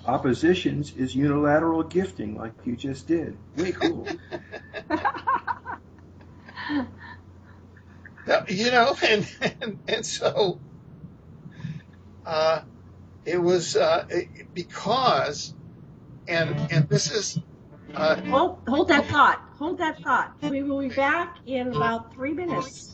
oppositions is unilateral gifting, like you just did. Way cool. You know, and so it was because, and this is. Hold that thought. Hold that thought. We will be back in about 3 minutes.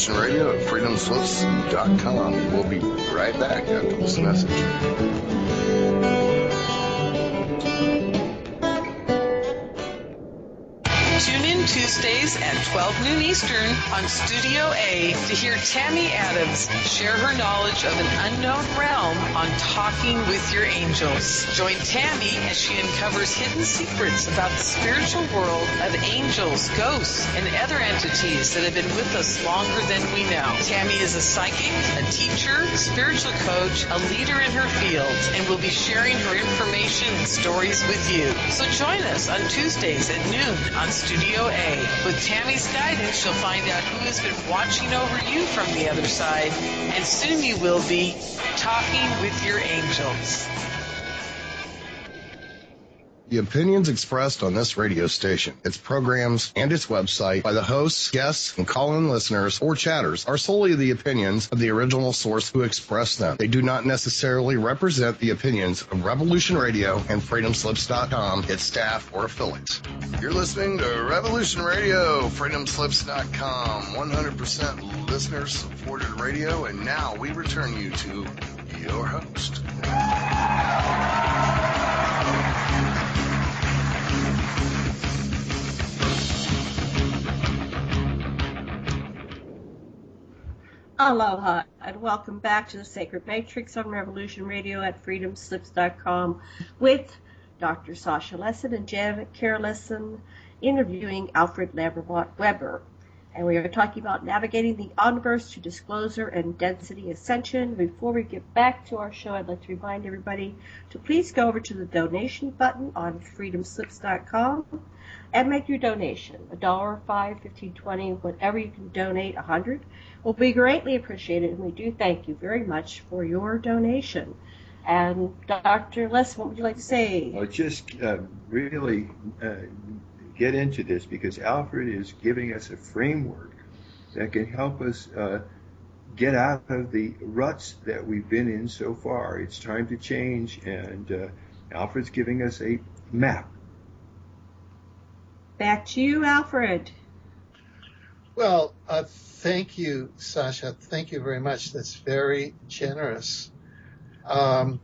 Radio at freedomslips.com. We'll be right back after this message. Tune in Tuesdays at 12 noon Eastern on Studio A to hear Tammy Adams share her knowledge of an unknown realm on Talking with Your Angels. Join Tammy as she uncovers hidden secrets about the spiritual world of angels, ghosts, and other entities that have been with us longer than we know. Tammy is a psychic, a teacher, spiritual coach, a leader in her field, and will be sharing her information and stories with you. So join us on Tuesdays at noon on Studio A. With Tammy's guidance, you'll find out who has been watching over you from the other side, and soon you will be talking with your angels. The opinions expressed on this radio station, its programs, and its website by the hosts, guests, and call-in listeners or chatters are solely the opinions of the original source who expressed them. They do not necessarily represent the opinions of Revolution Radio and freedomslips.com, its staff, or affiliates. You're listening to Revolution Radio, freedomslips.com, 100% listener-supported radio, and now we return you to your host. Aloha, and welcome back to the Sacred Matrix on Revolution Radio at freedomslips.com with Dr. Sasha Lessin and Janet Lessin interviewing Alfred Webre. And we are talking about navigating the omniverse to disclosure and density ascension. Before we get back to our show, I'd like to remind everybody to please go over to the donation button on freedomslips.com and make your donation. $1, $5, $15, $20, whatever you can donate, $100 will be greatly appreciated, and we do thank you very much for your donation. And Dr. Les, what would you like to say? Just really get into this, because Alfred is giving us a framework that can help us get out of the ruts that we've been in so far. It's time to change, and Alfred's giving us a map. Back to you, Alfred. Well, thank you, Sasha. Thank you very much. That's very generous. So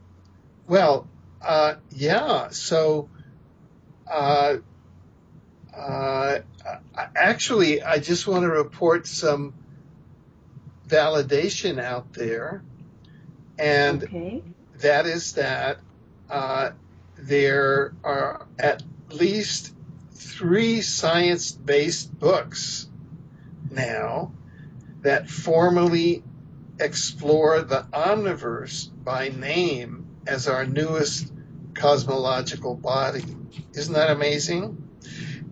actually, I just want to report some validation out there, and that is that there are at least 3 science-based books now that formally explore the omniverse by name as our newest cosmological body. Isn't that amazing?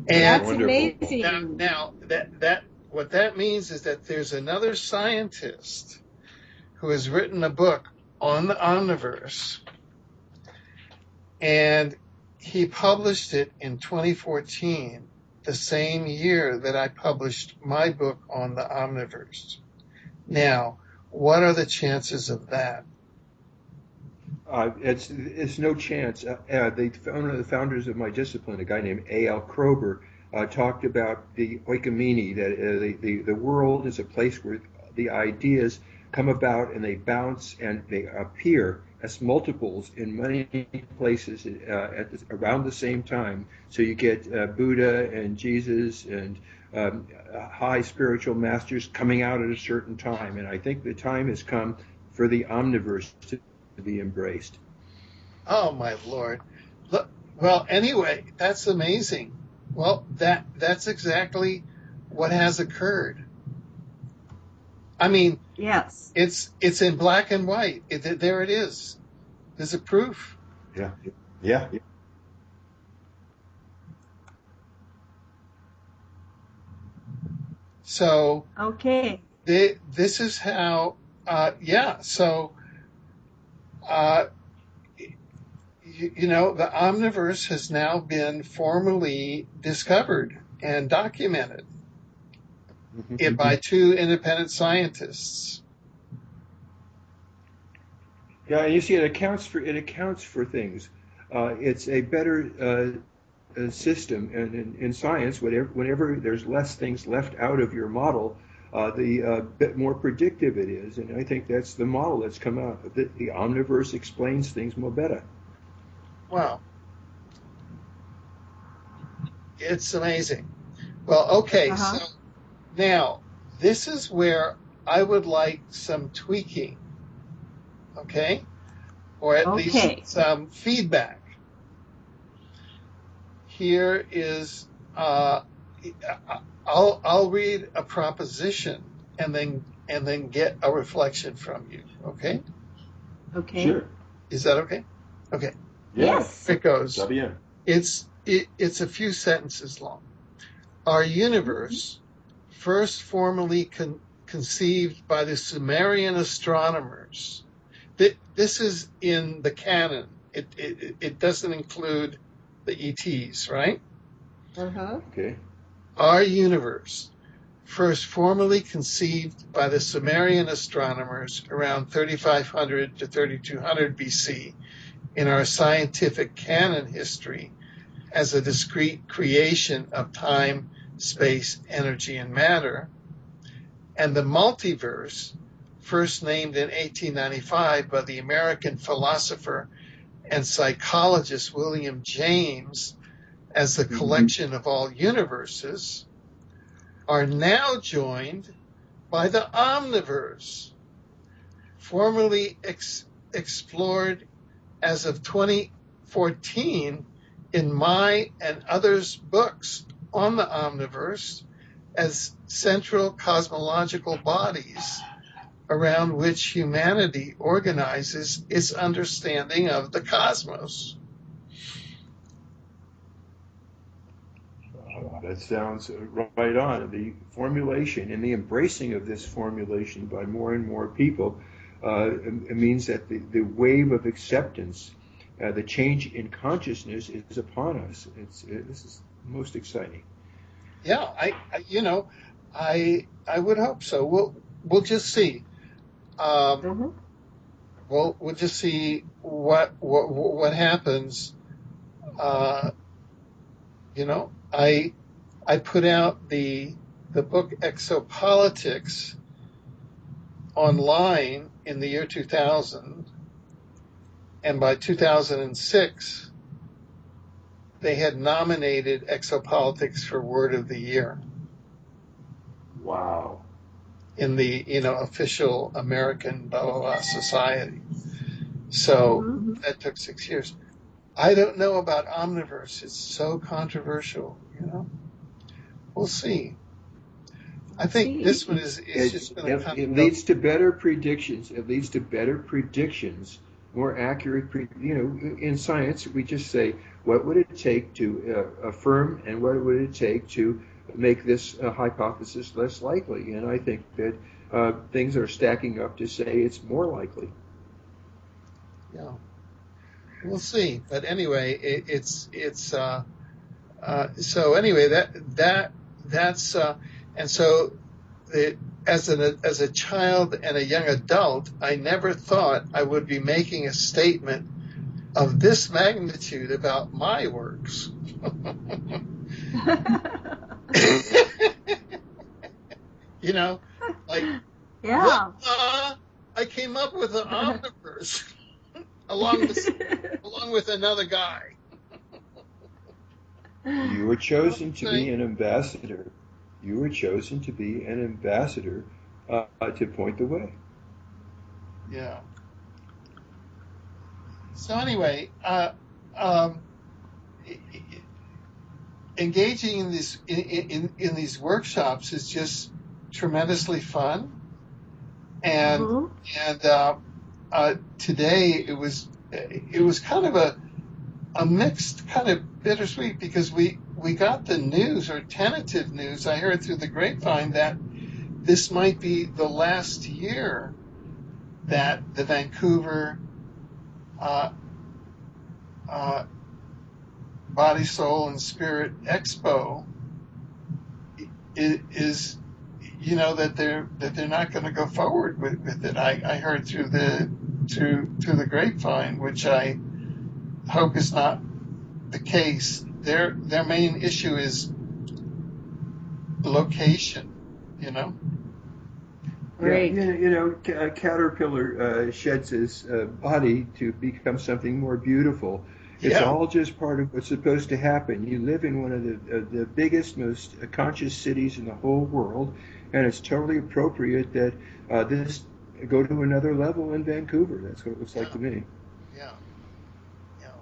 And that's amazing. Now that what that means is that there's another scientist who has written a book on the omniverse, and he published it in 2014, the same year that I published my book on the omniverse. Now, what are the chances of that? It's no chance. One of the founders of my discipline, a guy named A.L. Kroeber, talked about the oikomene, that the world is a place where the ideas come about and they bounce and they appear as multiples in many places around the same time. So you get Buddha and Jesus and high spiritual masters coming out at a certain time. And I think the time has come for the omniverse to be embraced. Oh, my Lord. Look, well, anyway, that's amazing. Well, that's exactly what has occurred. I mean, yes, it's in black and white. There it is. There's a proof. Yeah. So okay, this is how. So the omniverse has now been formally discovered and documented by 2 independent scientists. Yeah, and you see, it accounts for things. It's a better system, and in science, whenever there's less things left out of your model, the bit more predictive it is. And I think that's the model that's come out. The omniverse explains things more better. Wow. It's amazing. Well, okay, so now this is where I would like some tweaking, okay? Or at least some feedback. Here is, I'll read a proposition and then get a reflection from you, okay? Okay. Sure. Is that okay? Okay. Yes. It goes. Bien. It's a few sentences long. Our universe, first formally conceived by the Sumerian astronomers. This is in the canon. It doesn't include the ETs, right? Okay. Our universe, first formally conceived by the Sumerian astronomers around 3500 to 3200 BC in our scientific canon history as a discrete creation of time, space, energy, and matter, and the multiverse, first named in 1895 by the American philosopher and psychologist William James as the collection of all universes, are now joined by the omniverse, formerly explored as of 2014 in my and others' books on the omniverse, as central cosmological bodies around which humanity organizes its understanding of the cosmos. That sounds right on. The formulation and the embracing of this formulation by more and more people it means that the wave of acceptance, the change in consciousness is upon us. This is most exciting. Yeah, I would hope so. We'll just see. We'll just see what happens. I put out the book Exopolitics online in the year 2000, and by 2006 they had nominated Exopolitics for Word of the Year. Wow. In the official American blah blah blah society. So that took 6 years. I don't know about Omniverse. It's so controversial, We'll see. I think this one is just going to come. It leads to better predictions. It leads to better predictions, more accurate. In science, we just say, what would it take to affirm, and what would it take to make this hypothesis less likely? And I think that things are stacking up to say it's more likely. Yeah, we'll see. But anyway, so anyway, that's and so as a child and a young adult, I never thought I would be making a statement of this magnitude about my works. Yeah. I came up with an omniverse along with another guy. You were chosen to be an ambassador. You were chosen to be an ambassador to point the way. Yeah. So anyway, engaging in these workshops is just tremendously fun, and today it was kind of a mixed, kind of bittersweet, because we got the news, or tentative news, I heard through the grapevine, that this might be the last year that the Vancouver Body, Soul, and Spirit Expo is that they're not going to go forward with it. I heard through the grapevine, which I hope is not the case. Their main issue is location. Right. A caterpillar sheds his body to become something more beautiful. It's all just part of what's supposed to happen. You live in one of the biggest, most conscious cities in the whole world, and it's totally appropriate that this go to another level in Vancouver. That's what it looks like to me. Yeah.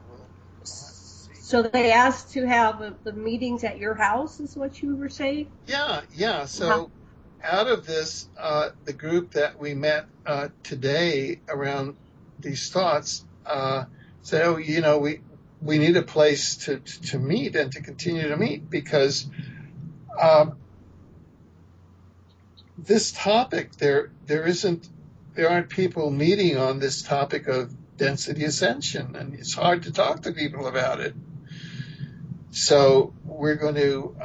We'll have to see. So they asked to have the meetings at your house, is what you were saying? Yeah. So out of this, the group that we met today around these thoughts said, we need a place to meet and to continue to meet, because this topic, there aren't people meeting on this topic of density ascension, and it's hard to talk to people about it. So we're going to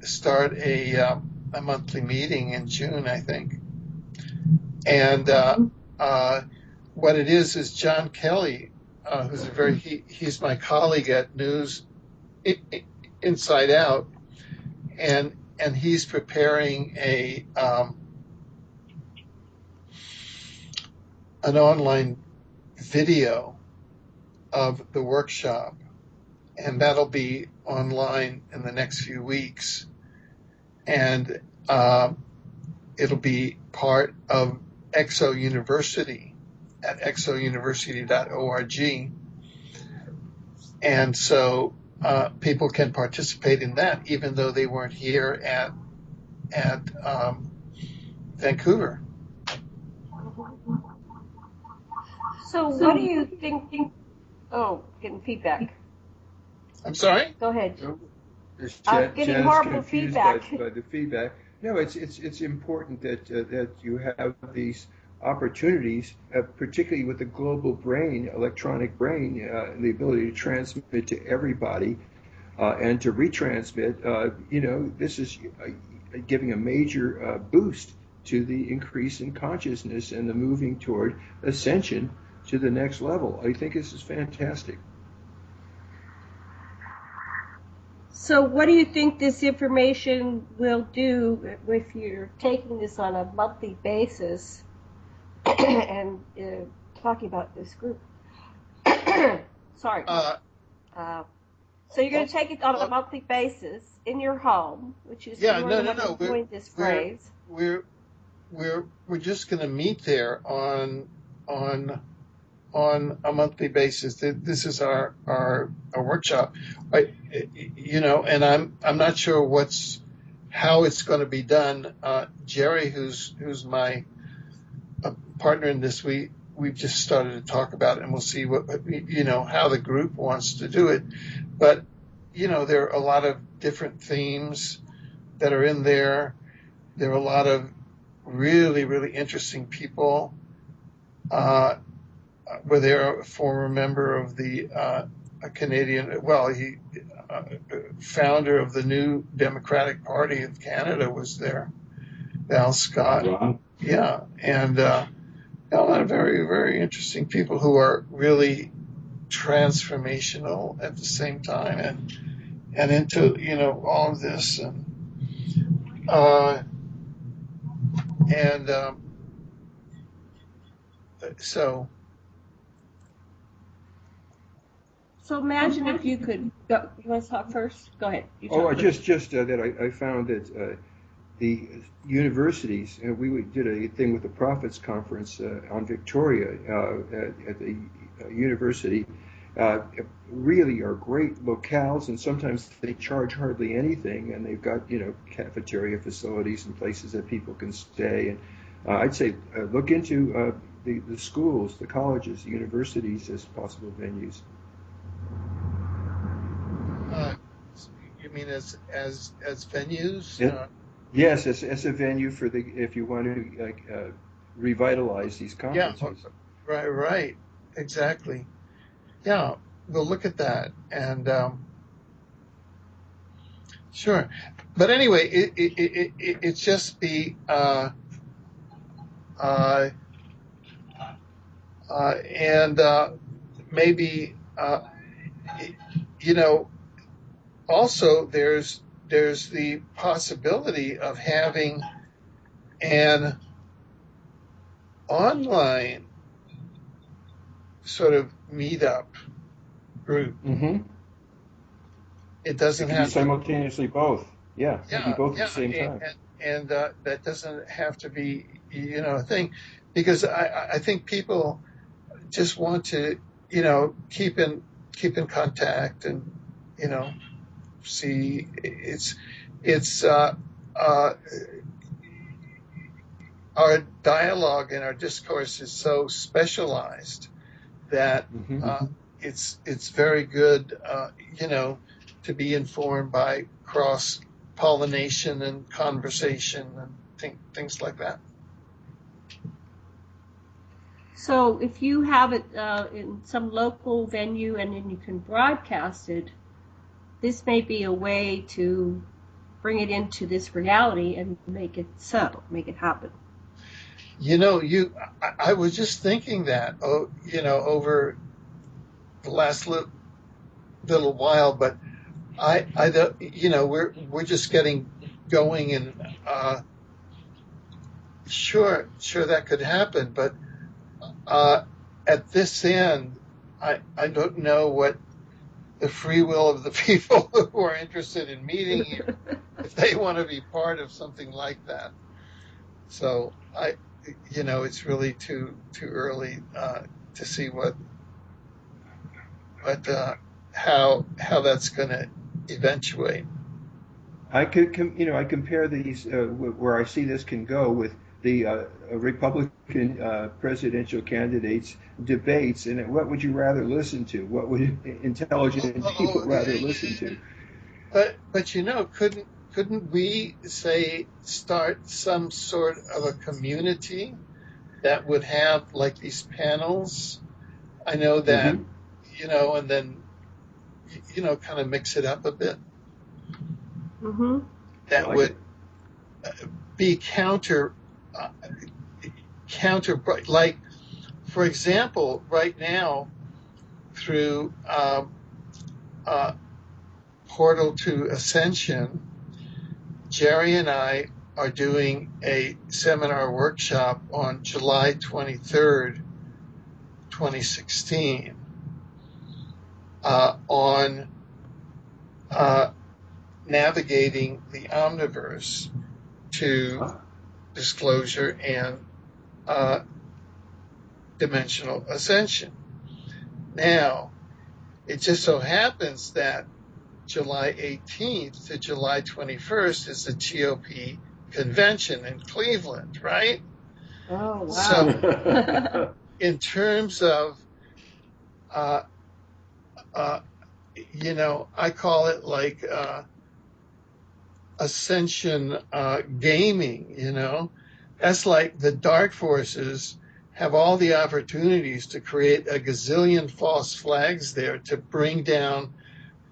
start a monthly meeting in June, I think. And what it is John Kelly, who's he's my colleague at News Inside Out, and he's preparing an online video of the workshop, and that'll be online in the next few weeks, and it'll be part of Exo University at exouniversity.org, and so people can participate in that even though they weren't here at Vancouver. So what do you think? Oh, getting feedback. I'm sorry? Go ahead. I'm getting horrible feedback. By the feedback. No, it's important that you have these opportunities, particularly with the global brain, electronic brain, the ability to transmit to everybody and to retransmit. This is giving a major boost to the increase in consciousness and the moving toward ascension to the next level. I think this is fantastic. So what do you think this information will do if you're taking this on a monthly basis and talking about this group? Sorry. So you're going to take it on a monthly basis in your home, which is no. Coined this phrase. We're just going to meet there on a monthly basis. This is our workshop, and I'm not sure how it's going to be done. Jerry, who's my partner in this, we've just started to talk about it, and we'll see how the group wants to do it. But there are a lot of different themes that are in there. There are a lot of really, really interesting people. Were there a former member of the founder of the new Democratic Party of Canada was there, Val Scott. Wow. Yeah, and a lot of very, very interesting people who are really transformational at the same time and into all of this So imagine if you could go. You want to talk first? Go ahead. Just that I found that the universities, we did a thing with the Prophets Conference on Victoria at the university, really are great locales, and sometimes they charge hardly anything, and they've got cafeteria facilities and places that people can stay. And I'd say look into the schools, the colleges, the universities as possible venues. You mean as venues? Yes, as a venue for if you want to revitalize these conferences. Yeah, right, exactly. Yeah, we'll look at that, and sure. But anyway, it's just the maybe also there's the possibility of having an online sort of meetup group. Mm-hmm. It doesn't have to be simultaneously both. Yeah, both at the same time. And that doesn't have to be a thing, because I think people just want to keep in contact and see it's our dialogue and our discourse is so specialized that it's very good to be informed by cross pollination and conversation and things like that. So if you have it in some local venue and then you can broadcast it, this may be a way to bring it into this reality and make it happen. I was just thinking that, over the last little while, but we're just getting going, and sure that could happen, but at this end, I don't know what the free will of the people who are interested in meeting here, if they want to be part of something like that. So it's really too early to see how that's going to eventuate. I compare these where I see this can go with the Republican presidential candidates debates, and what would you rather listen to? What would intelligent people rather listen to? But couldn't we say start some sort of a community that would have like these panels? I know that, and then kind of mix it up a bit. Mm-hmm. That would be counter, like, for example, right now through Portal to Ascension, Jerry and I are doing a seminar workshop on July 23rd, 2016, on navigating the omniverse to disclosure and dimensional ascension. Now, it just so happens that July 18th to July 21st is the GOP convention in Cleveland, right? Oh, wow. So, in terms of, I call it like ascension gaming, That's like the dark forces have all the opportunities to create a gazillion false flags there to bring down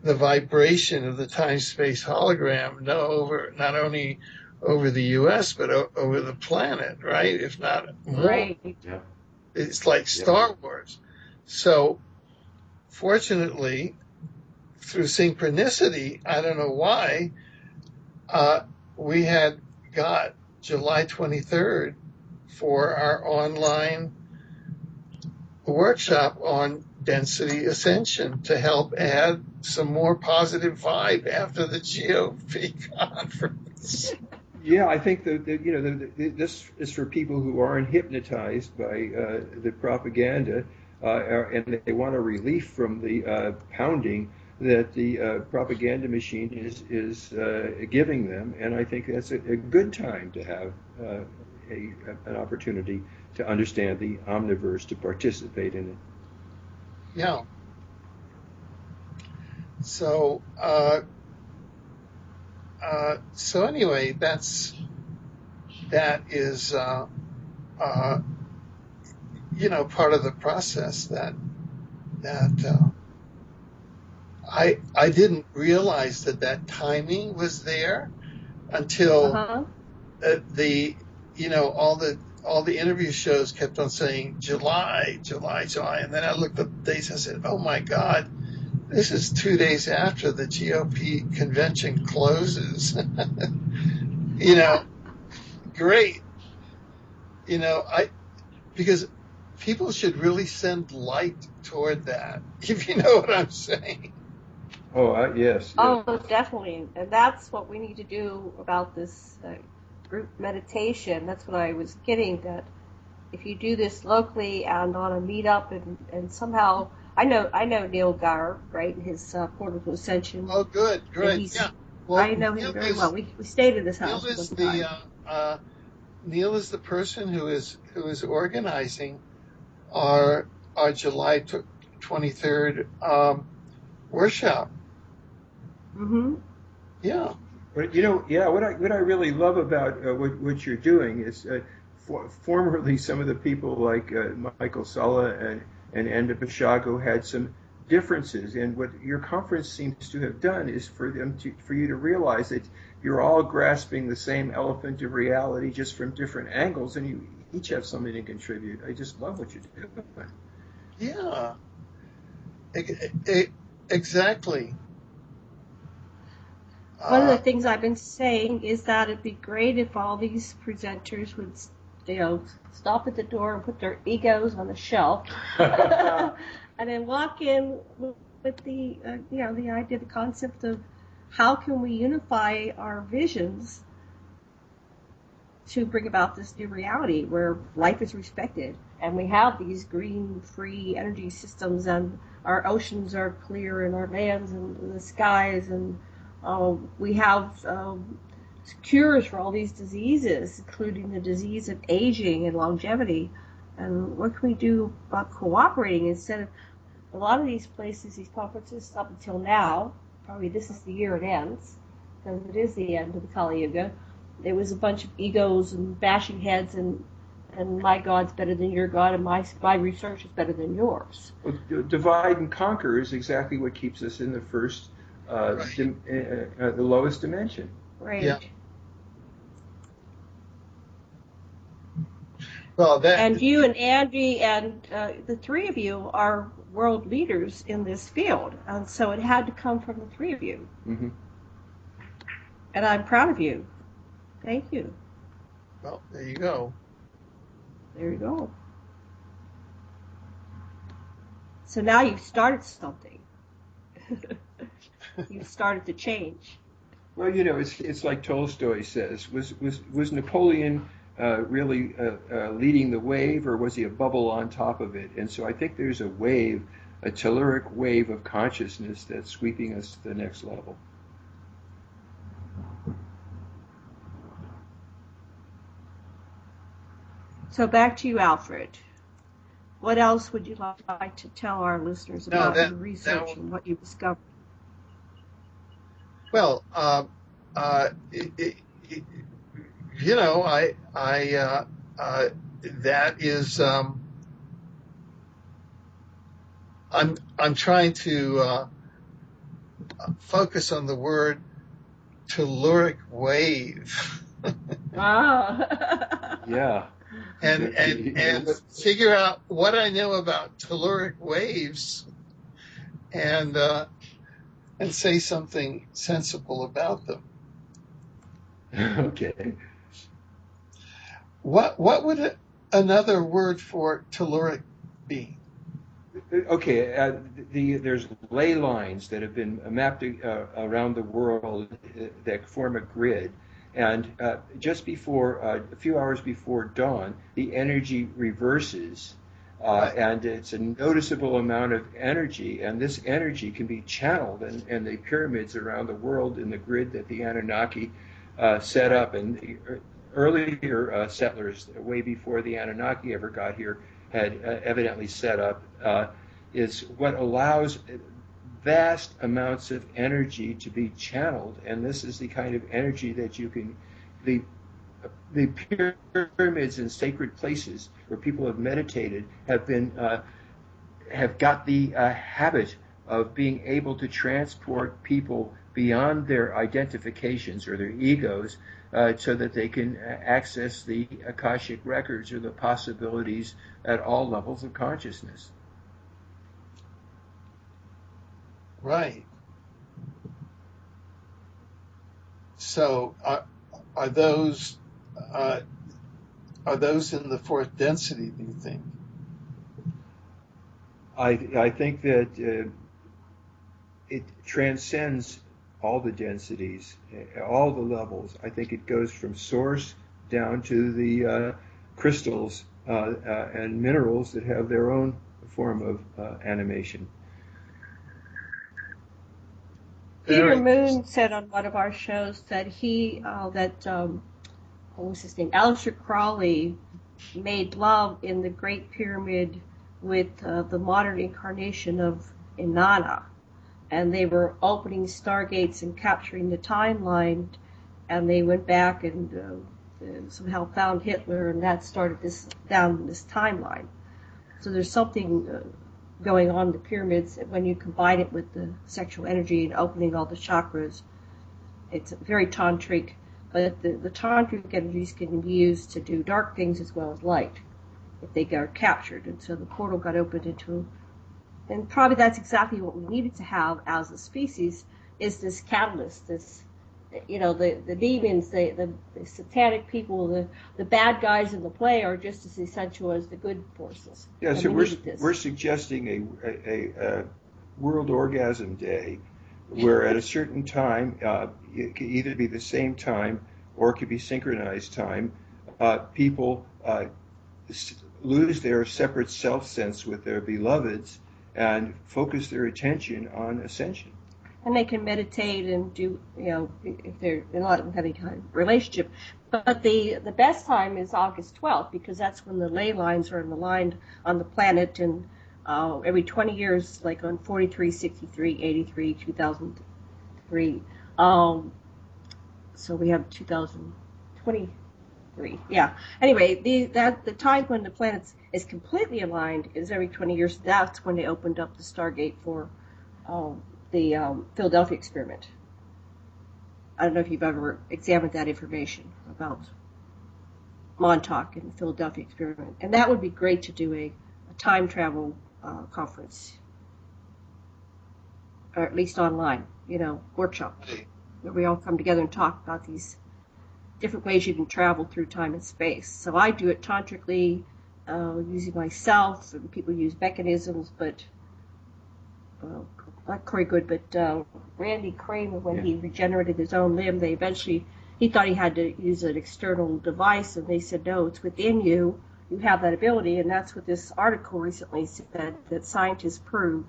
the vibration of the time-space hologram, not only over the U.S., but over the planet, right? If not more. Right. Yeah. It's like Star Wars. So, fortunately, through synchronicity, I don't know why, we had got July 23rd for our online workshop on density ascension to help add some more positive vibe after the GOP conference. Yeah, I think that this is for people who aren't hypnotized by the propaganda, and they want a relief from the pounding that the propaganda machine is giving them, and I think that's a good time to have an opportunity to understand the omniverse, to participate in it. Yeah. So, anyway, that is, part of the process that I didn't realize that timing was there until all the interview shows kept on saying July, and then I looked at the dates and I said, oh my God, this is 2 days after the GOP convention closes. Great. Because people should really send light toward that, if you know what I'm saying. Oh, yes. Oh, definitely. And that's what we need to do about this group meditation. That's what I was getting, that if you do this locally and on a meetup and somehow, I know Neil Geyer, right, in his Portal to Ascension. Oh, good, great. Yeah. Well, I know him very well. We stayed in his house. Neil is the person who is organizing our July 23rd workshop. Mm-hmm. Yeah. But what I really love about what you're doing is formerly some of the people like Michael Salla and Enda Bashago had some differences, and what your conference seems to have done is for you to realize that you're all grasping the same elephant of reality, just from different angles, and you each have something to contribute. I just love what you're doing. Yeah. Exactly. One of the things I've been saying is that it'd be great if all these presenters would, stop at the door and put their egos on the shelf, and then walk in with the idea, the concept of how can we unify our visions to bring about this new reality where life is respected and we have these green, free energy systems and our oceans are clear and our lands and the skies and We have cures for all these diseases, including the disease of aging and longevity. And what can we do about cooperating instead of a lot of these places, these conferences up until now, probably this is the year it ends, because it is the end of the Kali Yuga. There was a bunch of egos and bashing heads and my God's better than your God and my research is better than yours. Well, divide and conquer is exactly what keeps us in the first, the lowest dimension. Right. Yeah. Well, and you and Andy and the three of you are world leaders in this field, and so it had to come from the three of you. Mm-hmm. And I'm proud of you. Thank you. Well, there you go. There you go. So now you've started something. You've started to change. Well, you know, it's like Tolstoy says. Was Napoleon really leading the wave, or was he a bubble on top of it? And so I think there's a wave, a telluric wave of consciousness that's sweeping us to the next level. So back to you, Alfred. What else would you like to tell our listeners about your research and what you discovered? Well, you know, that is, I'm trying to focus on the word telluric wave. Yeah. And figure out what I know about telluric waves and say something sensible about them. Okay. What would another word for telluric be? Okay, there's ley lines that have been mapped around the world that form a grid, and just before, a few hours before dawn, the energy reverses, and it's a noticeable amount of energy, and this energy can be channeled, and the pyramids around the world in the grid that the Anunnaki set up, and the earlier settlers, way before the Anunnaki ever got here, had evidently set up, is what allows vast amounts of energy to be channeled, and this is the kind of energy that you can, the pyramids and sacred places where people have meditated have got the habit of being able to transport people beyond their identifications or their egos, so that they can access the Akashic records or the possibilities at all levels of consciousness. Right. So are those in the fourth density, do you think? I think that it transcends all the densities, all the levels. I think it goes from source down to the crystals and minerals that have their own form of animation. Peter Moon said on one of our shows that what was his name? Aleister Crowley made love in the Great Pyramid with the modern incarnation of Inanna, and they were opening stargates and capturing the timeline, and they went back and somehow found Hitler, and that started this timeline. So there's something going on in the pyramids when you combine it with the sexual energy and opening all the chakras. It's very tantric, but the tantric energies can be used to do dark things as well as light if they are captured. And so the portal got opened into, and probably that's exactly what we needed to have as a species, is this catalyst, this, you know, the demons, the satanic people, the bad guys in the play are just as essential as the good forces. Yeah, so we're suggesting a World Orgasm Day, where at a certain time, it could either be the same time or it could be synchronized time, people lose their separate self-sense with their beloveds and focus their attention on ascension. and they can meditate and do, if they're not in any kind of relationship. But the best time is August 12th, because that's when the ley lines are aligned on the planet, and every 20 years, like on 43, 63, 83, 2003. So we have 2023. Yeah. Anyway, the time when the planet is completely aligned is every 20 years. That's when they opened up the Stargate for the Philadelphia experiment. I don't know if you've ever examined that information about Montauk and the Philadelphia experiment. And that would be great to do a time travel conference, or at least online, workshop, where we all come together and talk about these different ways you can travel through time and space. So I do it tantrically, using myself, and people use mechanisms, but not Corey Good, but Randy Kramer, when he regenerated his own limb, he thought he had to use an external device, and they said, no, it's within you. You have that ability, and that's what this article recently said, that scientists prove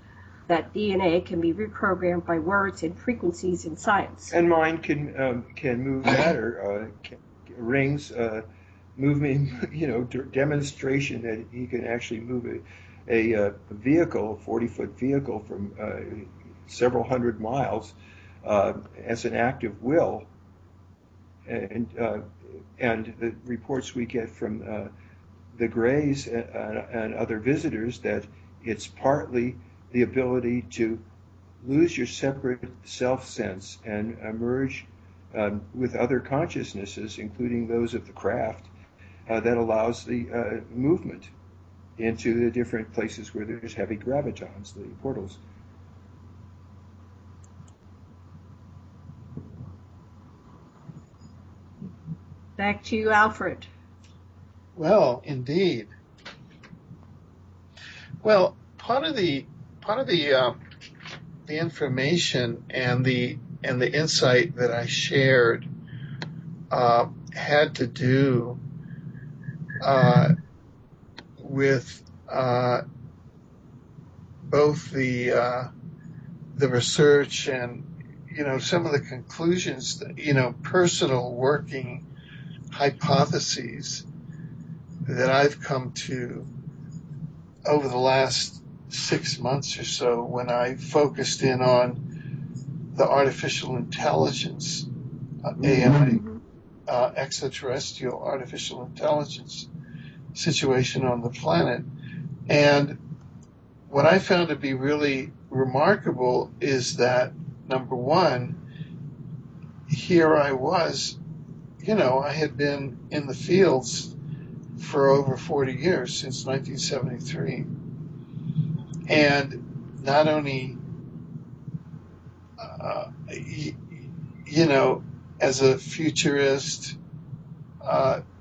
that DNA can be reprogrammed by words and frequencies in science. And mind can move matter. Rings, movement, demonstration that he can actually move a vehicle, a 40-foot vehicle from several hundred miles as an act of will. And the reports we get from the Greys and other visitors, that it's partly the ability to lose your separate self-sense and emerge with other consciousnesses, including those of the craft, that allows the movement into the different places where there's heavy gravitons, the portals. Back to you, Alfred. Well, indeed. Well, part of the information and the insight that I shared had to do with both the research and some of the conclusions that personal working hypotheses that I've come to over the last 6 months or so, when I focused in on the artificial intelligence, AI, extraterrestrial artificial intelligence situation on the planet. And what I found to be really remarkable is that, number one, here I was, I had been in the fields for over 40 years, since 1973. And not only, as a futurist,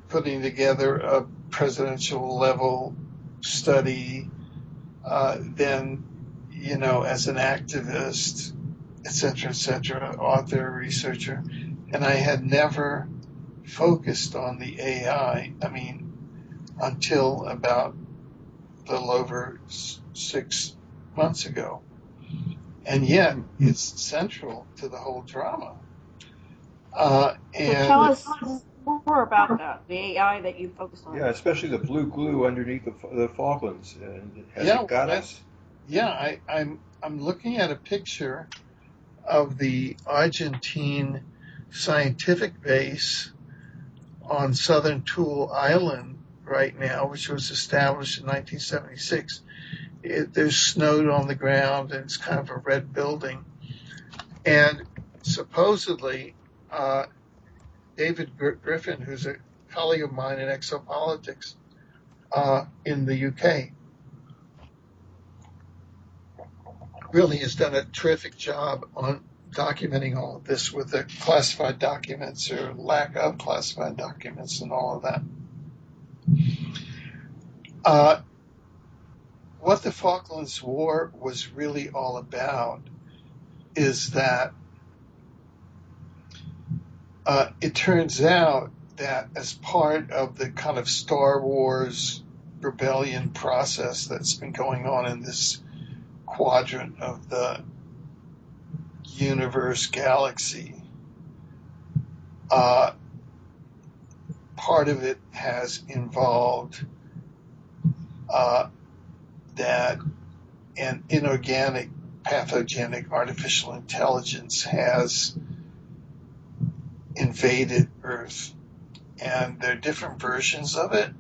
putting together a presidential level study, then, as an activist, et cetera, author, researcher. And I had never focused on the AI, until about a little over 6 months ago. And yet, it's central to the whole drama. So tell us more about that, the AI that you focused on. Yeah, especially the blue glue underneath the Falklands. Has it got us? Yeah, I'm looking at a picture of the Argentine scientific base on southern Tool Island right now, which was established in 1976. There's snow on the ground, and it's kind of a red building. And supposedly, David Griffin, who's a colleague of mine in exopolitics in the UK, really has done a terrific job on documenting all of this with the classified documents or lack of classified documents and all of that. What the Falklands War was really all about is that it turns out that as part of the kind of Star Wars rebellion process that's been going on in this quadrant of the universe, galaxy. Part of it has involved that an inorganic, pathogenic artificial intelligence has invaded Earth. And there are different versions of it.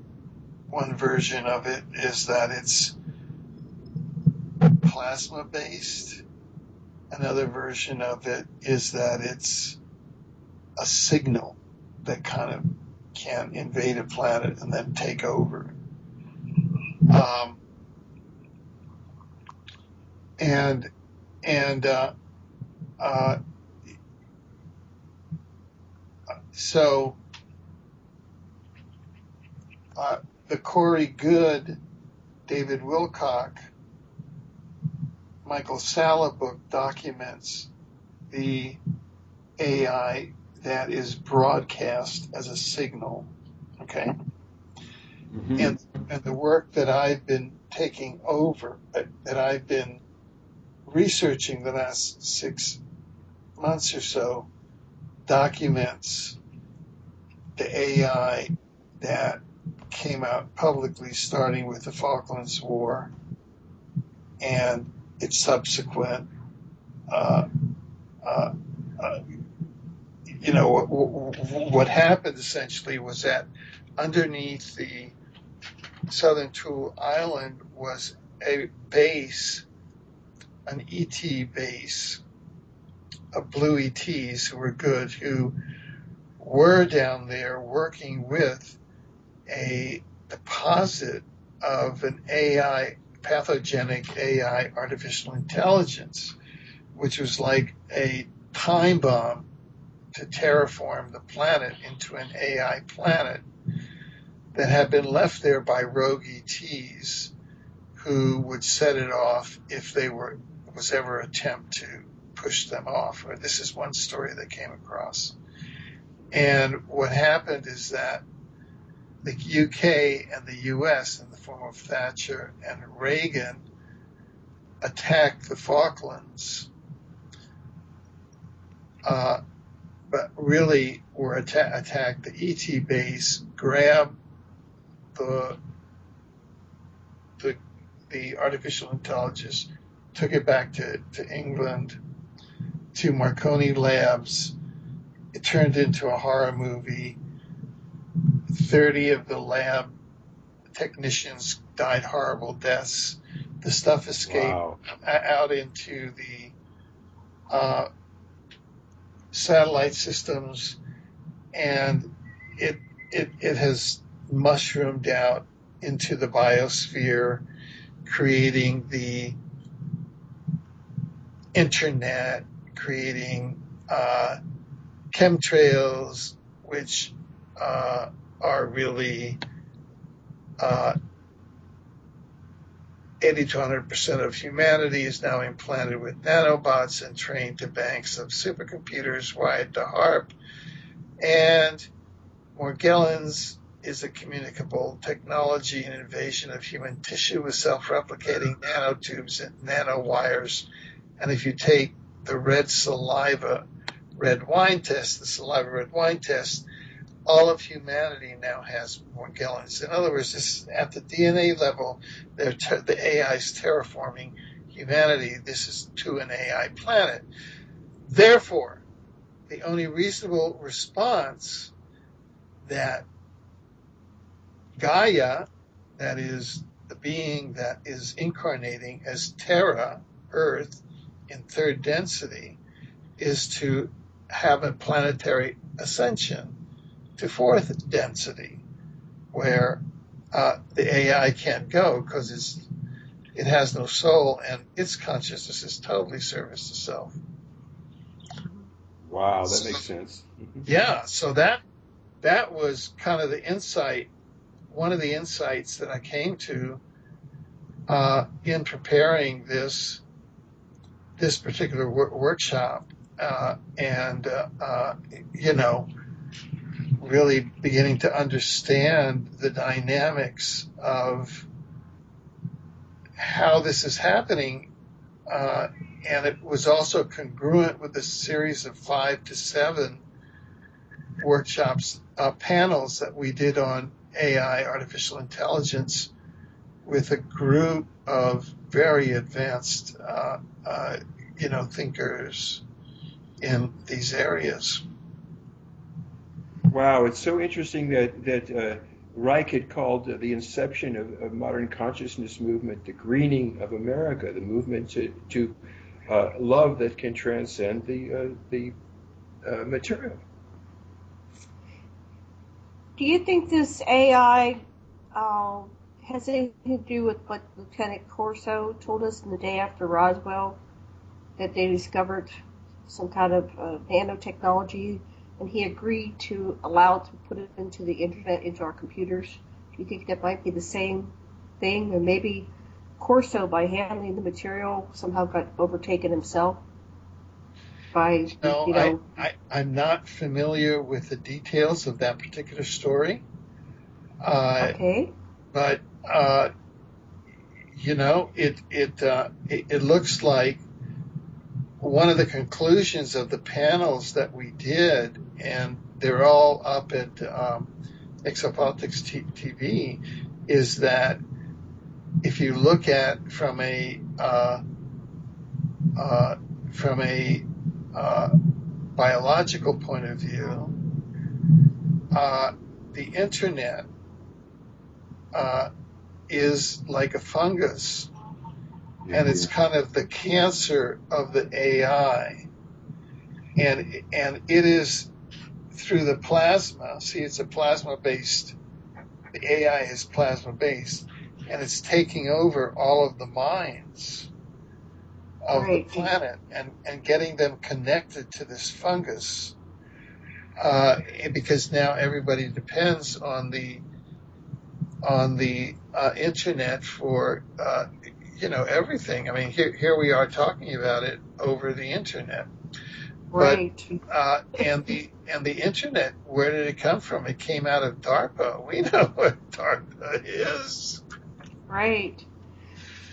One version of it is that it's plasma-based. Another version of it is that it's a signal that kind of can invade a planet and then take over. So the Corey Goode, David Wilcock, Michael Salla book documents the AI that is broadcast as a signal, okay? Mm-hmm. And the work that I've been taking over, that I've been researching the last 6 months or so, documents the AI that came out publicly starting with the Falklands War and its subsequent, what happened essentially was that underneath the Southern Tool Island was a base, an ET base of blue ETs who were good, who were down there working with a deposit of an AI, pathogenic AI artificial intelligence, which was like a time bomb to terraform the planet into an AI planet that had been left there by rogue ETs who would set it off if was ever an attempt to push them off. Or this is one story that came across. And what happened is that the UK and the US, in the form of Thatcher and Reagan, attacked the Falklands, but really were attacked the ET base, grabbed the artificial intelligence, took it back to England, to Marconi Labs. It turned into a horror movie. 30 of the lab technicians died horrible deaths. The stuff escaped out into the satellite systems, and it has mushroomed out into the biosphere, creating the internet, creating chemtrails, which are really 80 to 100% of humanity is now implanted with nanobots and trained to banks of supercomputers wired to HARP. And Morgellons is a communicable technology and invasion of human tissue with self-replicating nanotubes and nanowires. And if you take the red wine test, all of humanity now has Morgellons. In other words, this is at the DNA level, the AI is terraforming humanity. This is to an AI planet. Therefore, the only reasonable response that Gaia, that is the being that is incarnating as Terra, Earth, in third density, is to have a planetary ascension to fourth density, where the AI can't go because it has no soul and its consciousness is totally service to self. Wow, that makes sense. Yeah, so that was kind of the insight, one of the insights that I came to in preparing this particular workshop, and really beginning to understand the dynamics of how this is happening, it was also congruent with a series of 5 to 7 workshops, panels that we did on AI, artificial intelligence, with a group of very advanced, thinkers in these areas. Wow, it's so interesting that Reich had called the inception of modern consciousness movement the greening of America, the movement to love that can transcend the material. Do you think this AI has anything to do with what Lieutenant Corso told us in the day after Roswell, that they discovered some kind of nanotechnology, and he agreed to allow it to put it into the internet, into our computers? Do you think that might be the same thing? And maybe Corso, by handling the material, somehow got overtaken himself? I'm not familiar with the details of that particular story. Okay. But it looks like one of the conclusions of the panels that we did, and they're all up at Exopolitics TV, is that if you look at from a biological point of view, the internet is like a fungus, and it's kind of the cancer of the AI, and it is through the plasma. See, it's a plasma-based. The AI is plasma-based, and it's taking over all of the minds of the planet and getting them connected to this fungus, because now everybody depends on the internet for everything. I mean, here we are talking about it over the internet. Right. But and the internet, where did it come from? It came out of DARPA. We know what DARPA is. Right.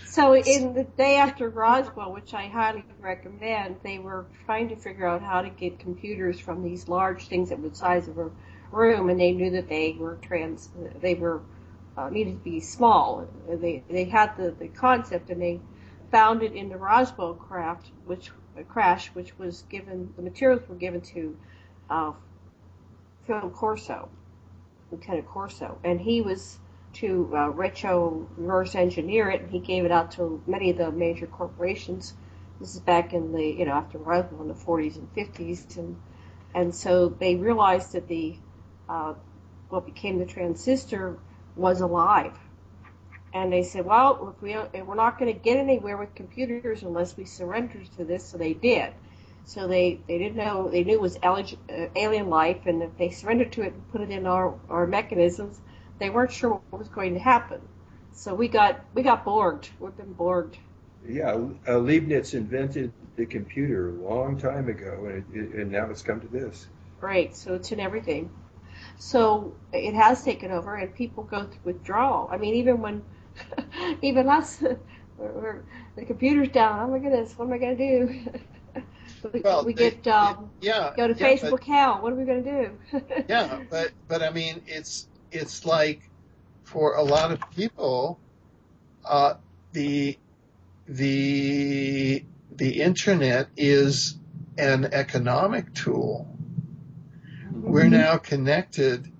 So in the day after Roswell, which I highly recommend, they were trying to figure out how to get computers from these large things that were the size of a room, and they knew that they needed to be small. They had the concept, and they found it in the Roswell crash, which was given. The materials were given to Phil Corso, Lieutenant Corso, and he was to reverse engineer it, and he gave it out to many of the major corporations. This is back in the after Roswell in the 40s and 50s, and so they realized that the what became the transistor was alive, and they said, well, we're not going to get anywhere with computers unless we surrender to this. So they did. So they didn't know, they knew it was alien life, and if they surrendered to it and put it in our mechanisms, they weren't sure what was going to happen. So we got borged. We've been borged. Yeah, Leibniz invented the computer a long time ago, and now it's come to this. Right, so it's in everything. So it has taken over, and people go through withdrawal. I mean, even us, the computer's down. Oh my goodness, what am I going to do? Go to Facebook Hell. What are we going to do? Yeah, but I mean, it's like for a lot of people, the internet is an economic tool. We're now connected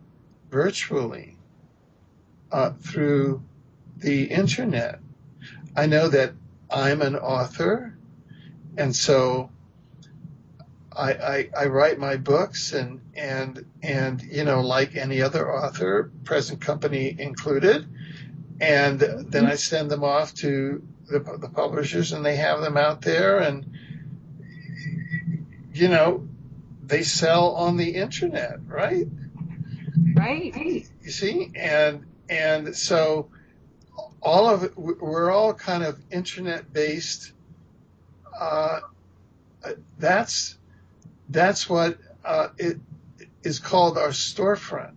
virtually through the internet. I know that I'm an author, and so I write my books, and like any other author, present company included, and then I send them off to the publishers, and they have them out there, and they sell on the internet, right? Right. You see, and so all of it, we're all kind of internet based. That's what it is called, our storefront.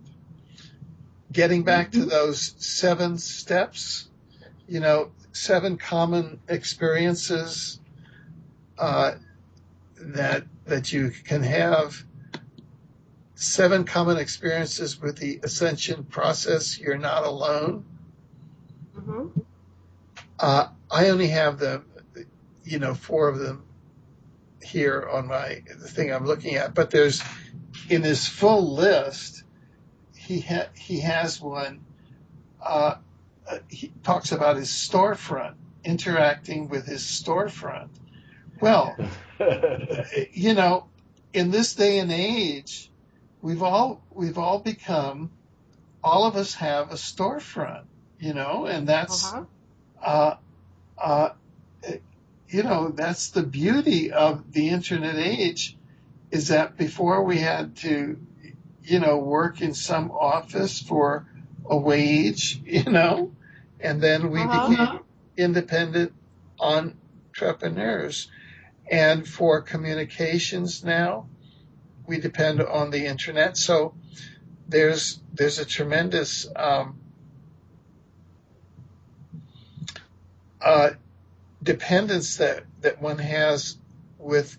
Getting back to those 7 steps, 7 common experiences that you can have 7 common experiences with the ascension process. You're not alone. Mm-hmm. I only have 4 of them here on the thing I'm looking at. But there's, in his full list, he has one. He talks about his storefront, interacting with his storefront. Well, in this day and age, we've all become, all of us have a storefront, and that's, that's the beauty of the internet age, is that before we had to, work in some office for a wage, and then we became independent entrepreneurs. And for communications now, we depend on the internet. So there's a tremendous dependence that one has with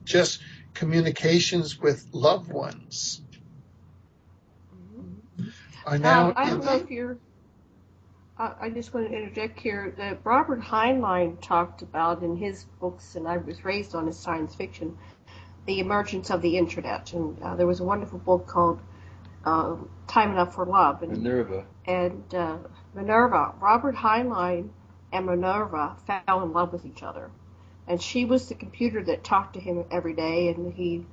just communications with loved ones. I don't know if you're. I just want to interject here that Robert Heinlein talked about in his books, and I was raised on his science fiction, the emergence of the internet. And there was a wonderful book called Time Enough for Love. And, Minerva. And Minerva. Robert Heinlein and Minerva fell in love with each other. And she was the computer that talked to him every day, and he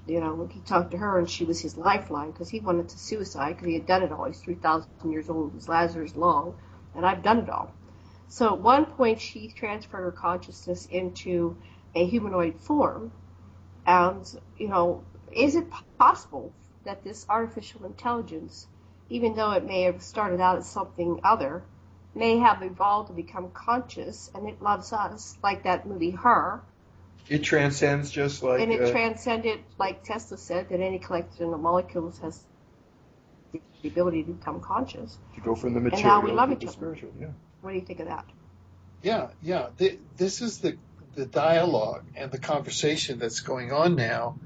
he talked to her, and she was his lifeline, because he wanted to suicide because he had done it all. He's 3,000 years old. His Lazarus long, and I've done it all. So at one point, she transferred her consciousness into a humanoid form. And, is it possible that this artificial intelligence, even though it may have started out as something other, may have evolved to become conscious, and it loves us, like that movie Her. It transcends just like... And it transcended, like Tesla said, that any collection of molecules has the ability to become conscious. To go from the material and now we love to each the other. spiritual, yeah. What do you think of that? Yeah. This is the dialogue and the conversation that's going on now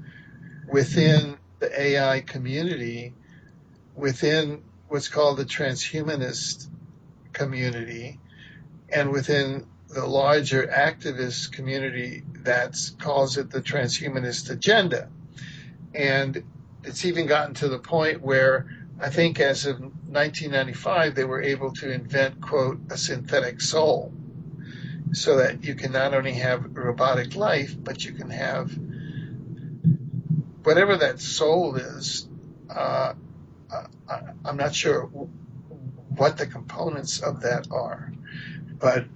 within the AI community, within what's called the transhumanist community, and within the larger activist community that calls it the transhumanist agenda. And it's even gotten to the point where I think as of 1995, they were able to invent, quote, a synthetic soul, so that you can not only have robotic life, but you can have whatever that soul is. I'm not sure what the components of that are, but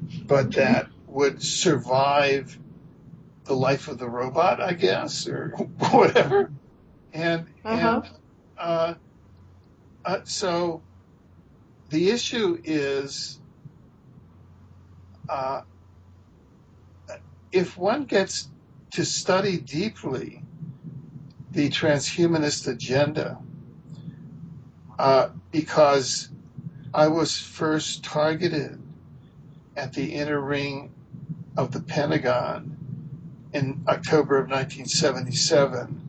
that would survive the life of the robot, I guess, or whatever. So the issue is, if one gets to study deeply the transhumanist agenda, because I was first targeted at the inner ring of the Pentagon in October of 1977,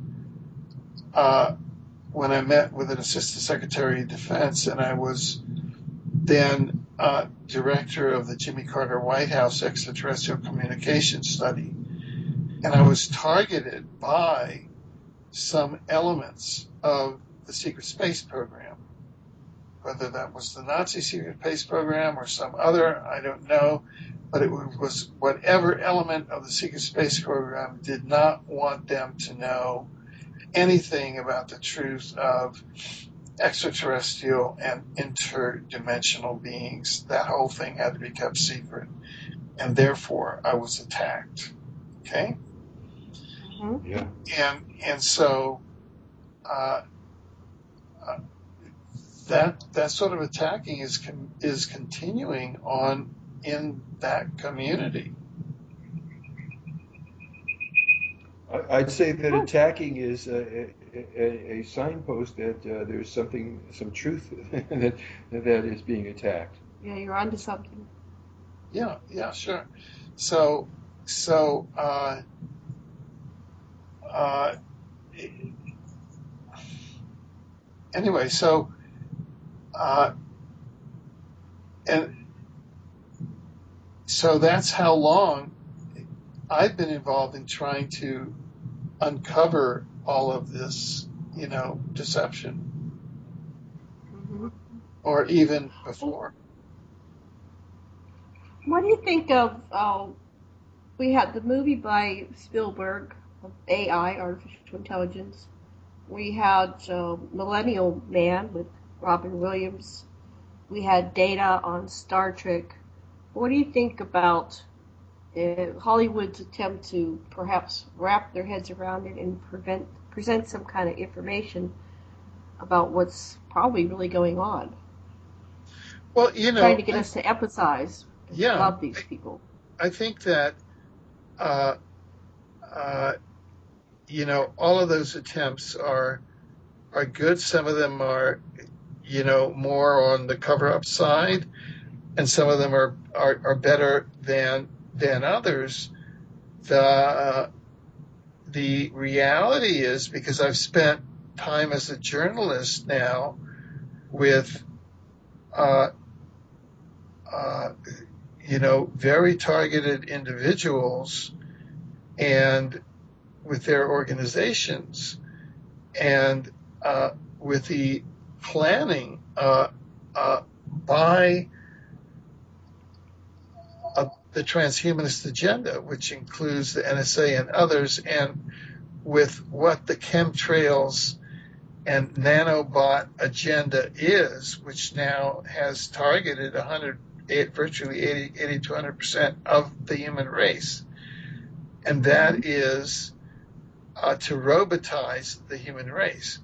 when I met with an Assistant Secretary of Defense, and I was then director of the Jimmy Carter White House Extraterrestrial Communication Study. And I was targeted by some elements of the secret space program. Whether that was the Nazi secret space program or some other, I don't know. But it was whatever element of the secret space program did not want them to know anything about the truth of extraterrestrial and interdimensional beings. That whole thing had to be kept secret. And therefore, I was attacked. Okay? Mm-hmm. Yeah. And so that sort of attacking is continuing on in that community. I'd say that attacking is a signpost that there's some truth that is being attacked. Yeah, you're onto something. Yeah, sure. So So, anyway, and so that's how long I've been involved in trying to uncover all of this, deception, Mm-hmm. or even before. What do you think of, we had the movie by Spielberg of AI, Artificial Intelligence. We had Millennial Man with Robin Williams. We had Data on Star Trek. What do you think about Hollywood's attempt to perhaps wrap their heads around it and present some kind of information about what's probably really going on? Well, trying to get us to empathize and love these people. I think that, all of those attempts are good. Some of them are, more on the cover-up side, and some of them are better than others. The reality is, because I've spent time as a journalist now with very targeted individuals and with their organizations, and with the planning by the transhumanist agenda, which includes the NSA and others, and with what the chemtrails and nanobot agenda is, which now has targeted virtually 80 to 100% of the human race. And that is to robotize the human race.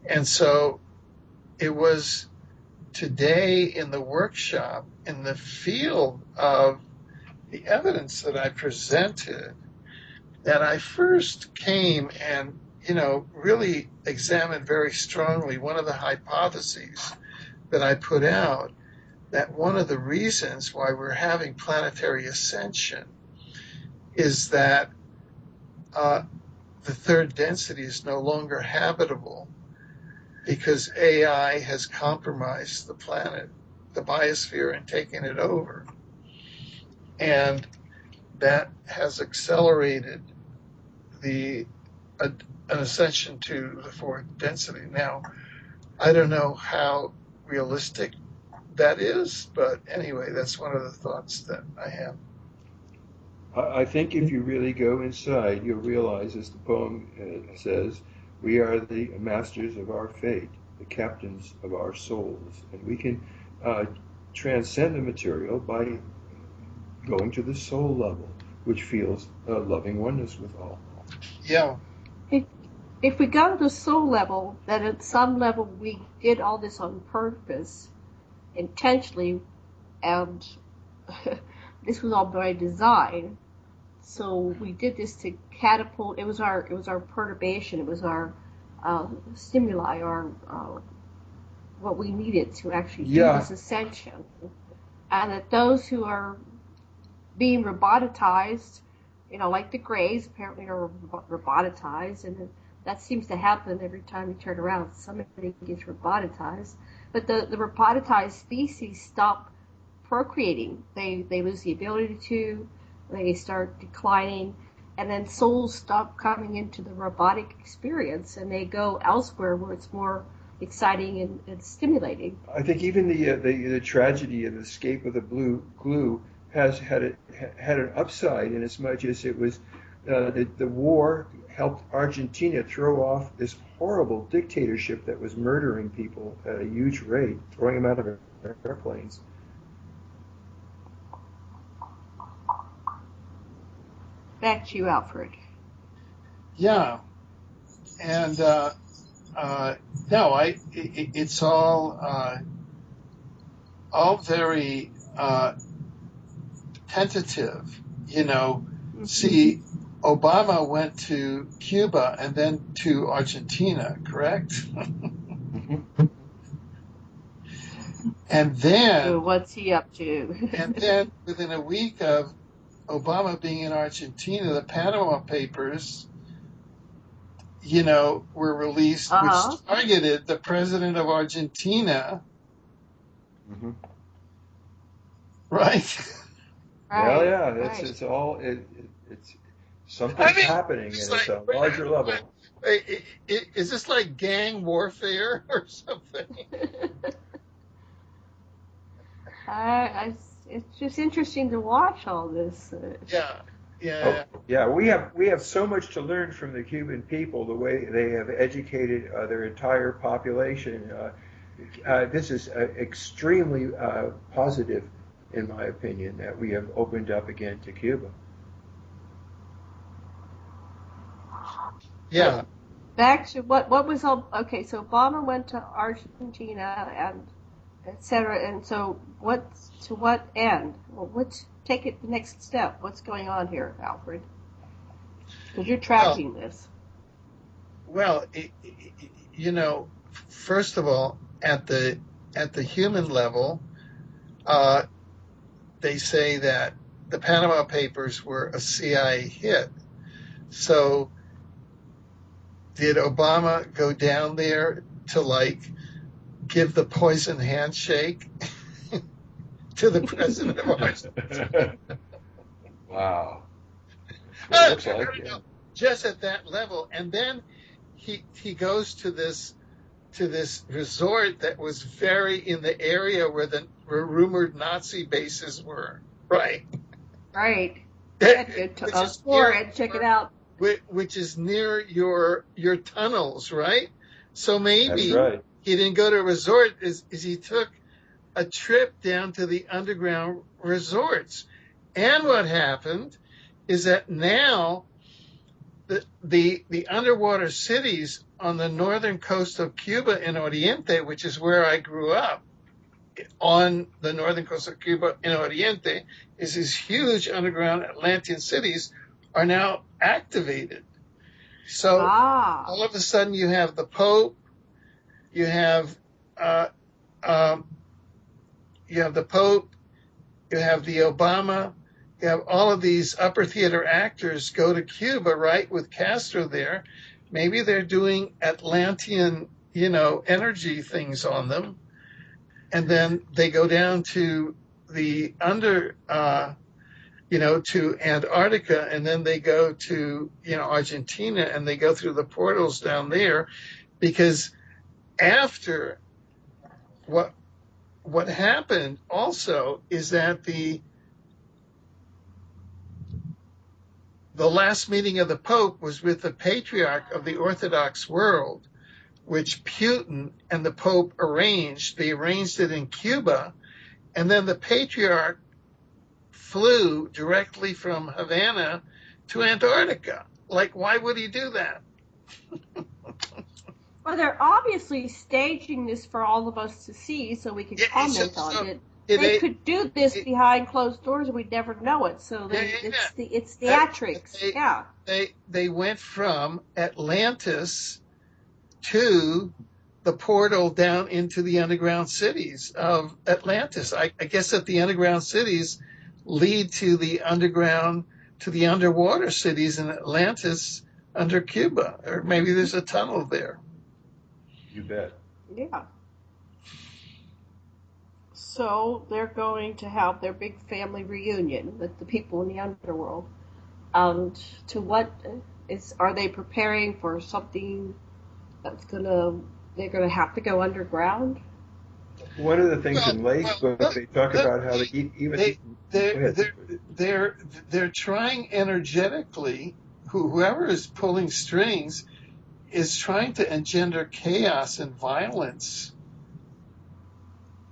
And so it was today in the workshop, in the field of the evidence that I presented, that I first came and, really examined very strongly one of the hypotheses that I put out, that one of the reasons why we're having planetary ascension is that the third density is no longer habitable because AI has compromised the planet, the biosphere, and taken it over. And that has accelerated an ascension to the fourth density. Now, I don't know how realistic that is, but anyway, that's one of the thoughts that I have. I think if you really go inside, you'll realize, as the poem says, we are the masters of our fate, the captains of our souls, and we can transcend the material by going to the soul level, which feels loving oneness with all. Yeah. If we go to the soul level, then at some level we did all this on purpose, intentionally, and this was all by design. So we did this to catapult. It was our perturbation. It was our stimuli, our what we needed to actually do this ascension. And that those who are being robotized, like the Greys apparently are robotized, and that seems to happen every time you turn around. Somebody gets robotized. But the robotized species stop procreating. They lose the ability to. They start declining, and then souls stop coming into the robotic experience, and they go elsewhere where it's more exciting and stimulating. I think even the tragedy of the escape of the blue glue has had an upside, in as much as it was the war helped Argentina throw off this horrible dictatorship that was murdering people at a huge rate, throwing them out of airplanes. Back to you, Alfred. Yeah, and it's all very tentative. See, Obama went to Cuba and then to Argentina, correct? And then, so what's he up to? And then within a week of Obama being in Argentina, the Panama Papers, were released, which targeted the president of Argentina. Mm-hmm. Right. Well, yeah, it's all it's something's happening, and it's a larger level. Is this like gang warfare or something? It's just interesting to watch all this. Yeah. We have so much to learn from the Cuban people, the way they have educated their entire population. This is extremely positive, in my opinion, that we have opened up again to Cuba. Yeah. Back to what was all okay. So Obama went to Argentina and etc. And so to what end? Well, let's take it the next step. What's going on here, Alfred? Because you're tracking this. Well, first of all, at the human level, they say that the Panama Papers were a CIA hit. So did Obama go down there to give the poison handshake to the president of Argentina? Wow. It looks like it. Just at that level. And then he goes to this resort that was very in the area where rumored Nazi bases were. Right. Right. Check it out. Which is near your tunnels, right? So maybe he didn't go to a resort, is he took a trip down to the underground resorts. And what happened is that now the underwater cities on the northern coast of Cuba in Oriente, which is where I grew up, on the northern coast of Cuba in Oriente, is these huge underground Atlantean cities are now activated. So all of a sudden you have the Pope, you have the Pope, you have the Obama, you have all of these upper theater actors go to Cuba, right, with Castro there. Maybe they're doing Atlantean, energy things on them. And then they go down to the to Antarctica, and then they go to, Argentina, and they go through the portals down there, because after what happened also is that the last meeting of the Pope was with the Patriarch of the Orthodox world, which Putin and the Pope arranged. They arranged it in Cuba, and then the Patriarch flew directly from Havana to Antarctica. Why would he do that? Well, they're obviously staging this for all of us to see so we can comment on it. They could do this behind closed doors and we'd never know it. So it's theatrics. They went from Atlantis to the portal down into the underground cities of Atlantis. I guess that the underground cities lead to the underwater cities in Atlantis under Cuba, or maybe there's a tunnel there. You bet. Yeah. So they're going to have their big family reunion with the people in the underworld. To what are they preparing for something they're gonna have to go underground? One of the things in Lay's book, they talk about how they're trying energetically. Whoever is pulling strings is trying to engender chaos and violence.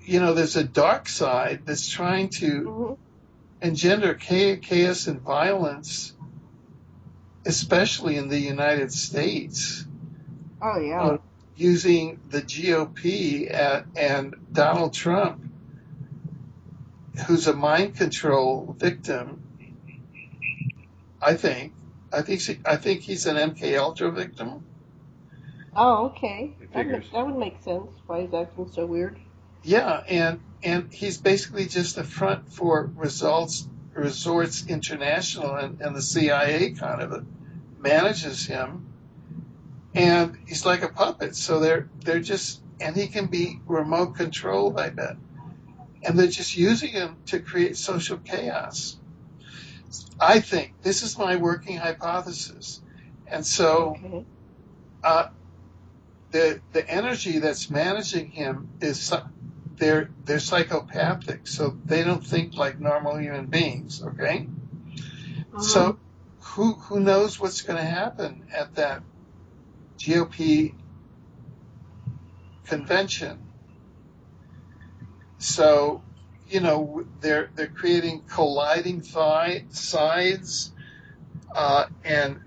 There's a dark side that's trying to engender chaos and violence, especially in the United States. Oh, yeah. Using the GOP and Donald Trump, who's a mind control victim. I think he's an MK Ultra victim. Oh, okay. That would make sense. Why he's acting so weird. Yeah, and he's basically just a front for results Resorts International and the CIA kind of manages him, and he's like a puppet. So they're just, and he can be remote controlled, I bet, and they're just using him to create social chaos. I think this is my working hypothesis, and so the energy that's managing him is they're psychopathic, so they don't think like normal human beings. Okay, so who knows what's going to happen at that GOP convention? So, they're creating colliding sides, and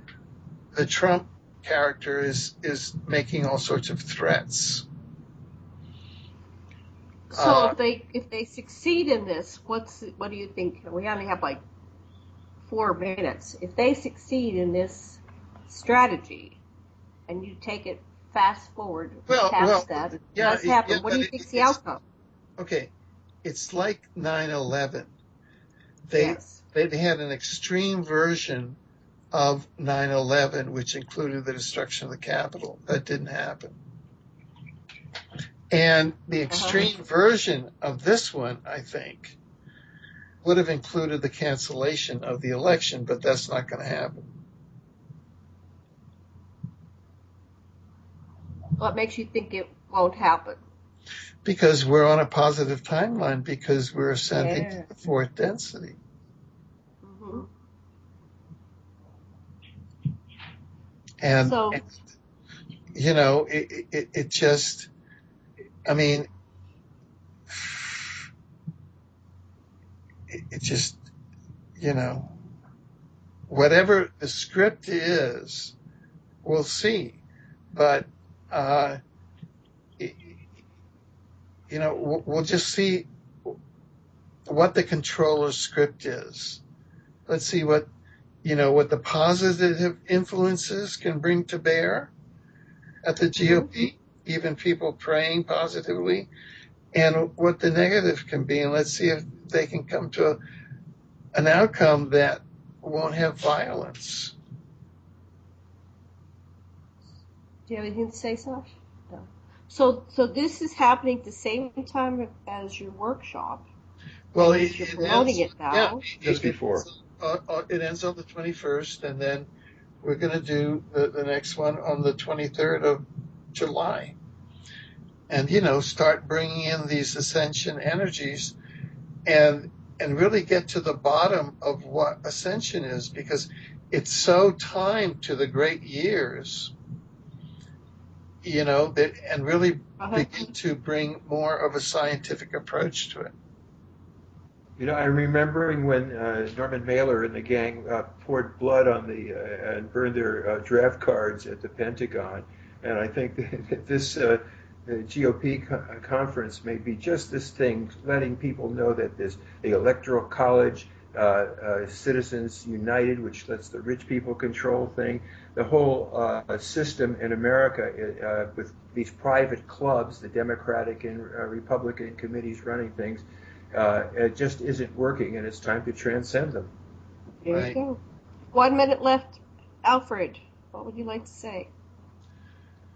the Trump character is making all sorts of threats. So if they succeed in this, what do you think? We only have like 4 minutes. If they succeed in this strategy, and you take it fast forward past that, what's happened? What do you think's the outcome? Okay, it's like 9/11. They had an extreme version of 9/11, which included the destruction of the Capitol. That didn't happen. And the extreme version of this one, I think, would have included the cancellation of the election, but that's not going to happen. What makes you think it won't happen? Because we're on a positive timeline, because we're ascending to the fourth density. And, so, it just, I mean, it just, whatever the script is, we'll see. But, we'll just see what the controller's script is. Let's see what the positive influences can bring to bear at the GOP, even people praying positively, and what the negative can be. And let's see if they can come to an outcome that won't have violence. Do you have anything to say, Sash? No. So this is happening at the same time as your workshop. Well, you're promoting it now. Yeah, just before. It ends on the 21st, and then we're going to do the next one on the 23rd of July. And, start bringing in these ascension energies and really get to the bottom of what ascension is, because it's so timed to the great years, and really begin to bring more of a scientific approach to it. I'm remembering when Norman Mailer and the gang poured blood on and burned their draft cards at the Pentagon, and I think that this GOP conference may be just this thing, letting people know that there's the Electoral College, Citizens United, which lets the rich people control thing, the whole system in America with these private clubs, the Democratic and Republican committees running things. It just isn't working, and it's time to transcend them. There you go. 1 minute left. Alfred, what would you like to say?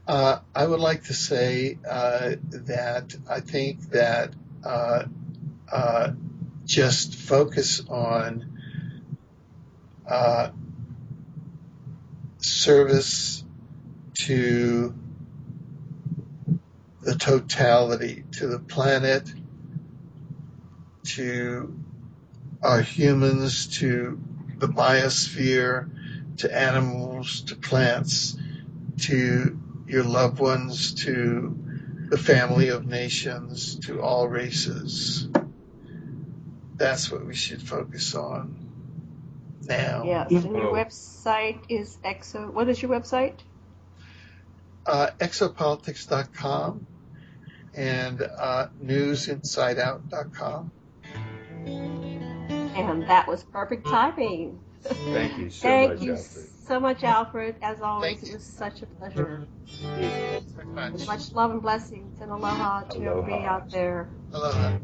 I would like to say that I think that just focus on service to the totality, to the planet, to our humans, to the biosphere, to animals, to plants, to your loved ones, to the family of nations, to all races. That's what we should focus on now. Yes, and your website is What is your website? Exopolitics.com and newsinsideout.com. And that was perfect timing. Thank you so Thank much, you Alfred. so much, Alfred. As always, Thank it you. was such a pleasure. Much. Much love and blessings, and aloha to everybody out there. Aloha.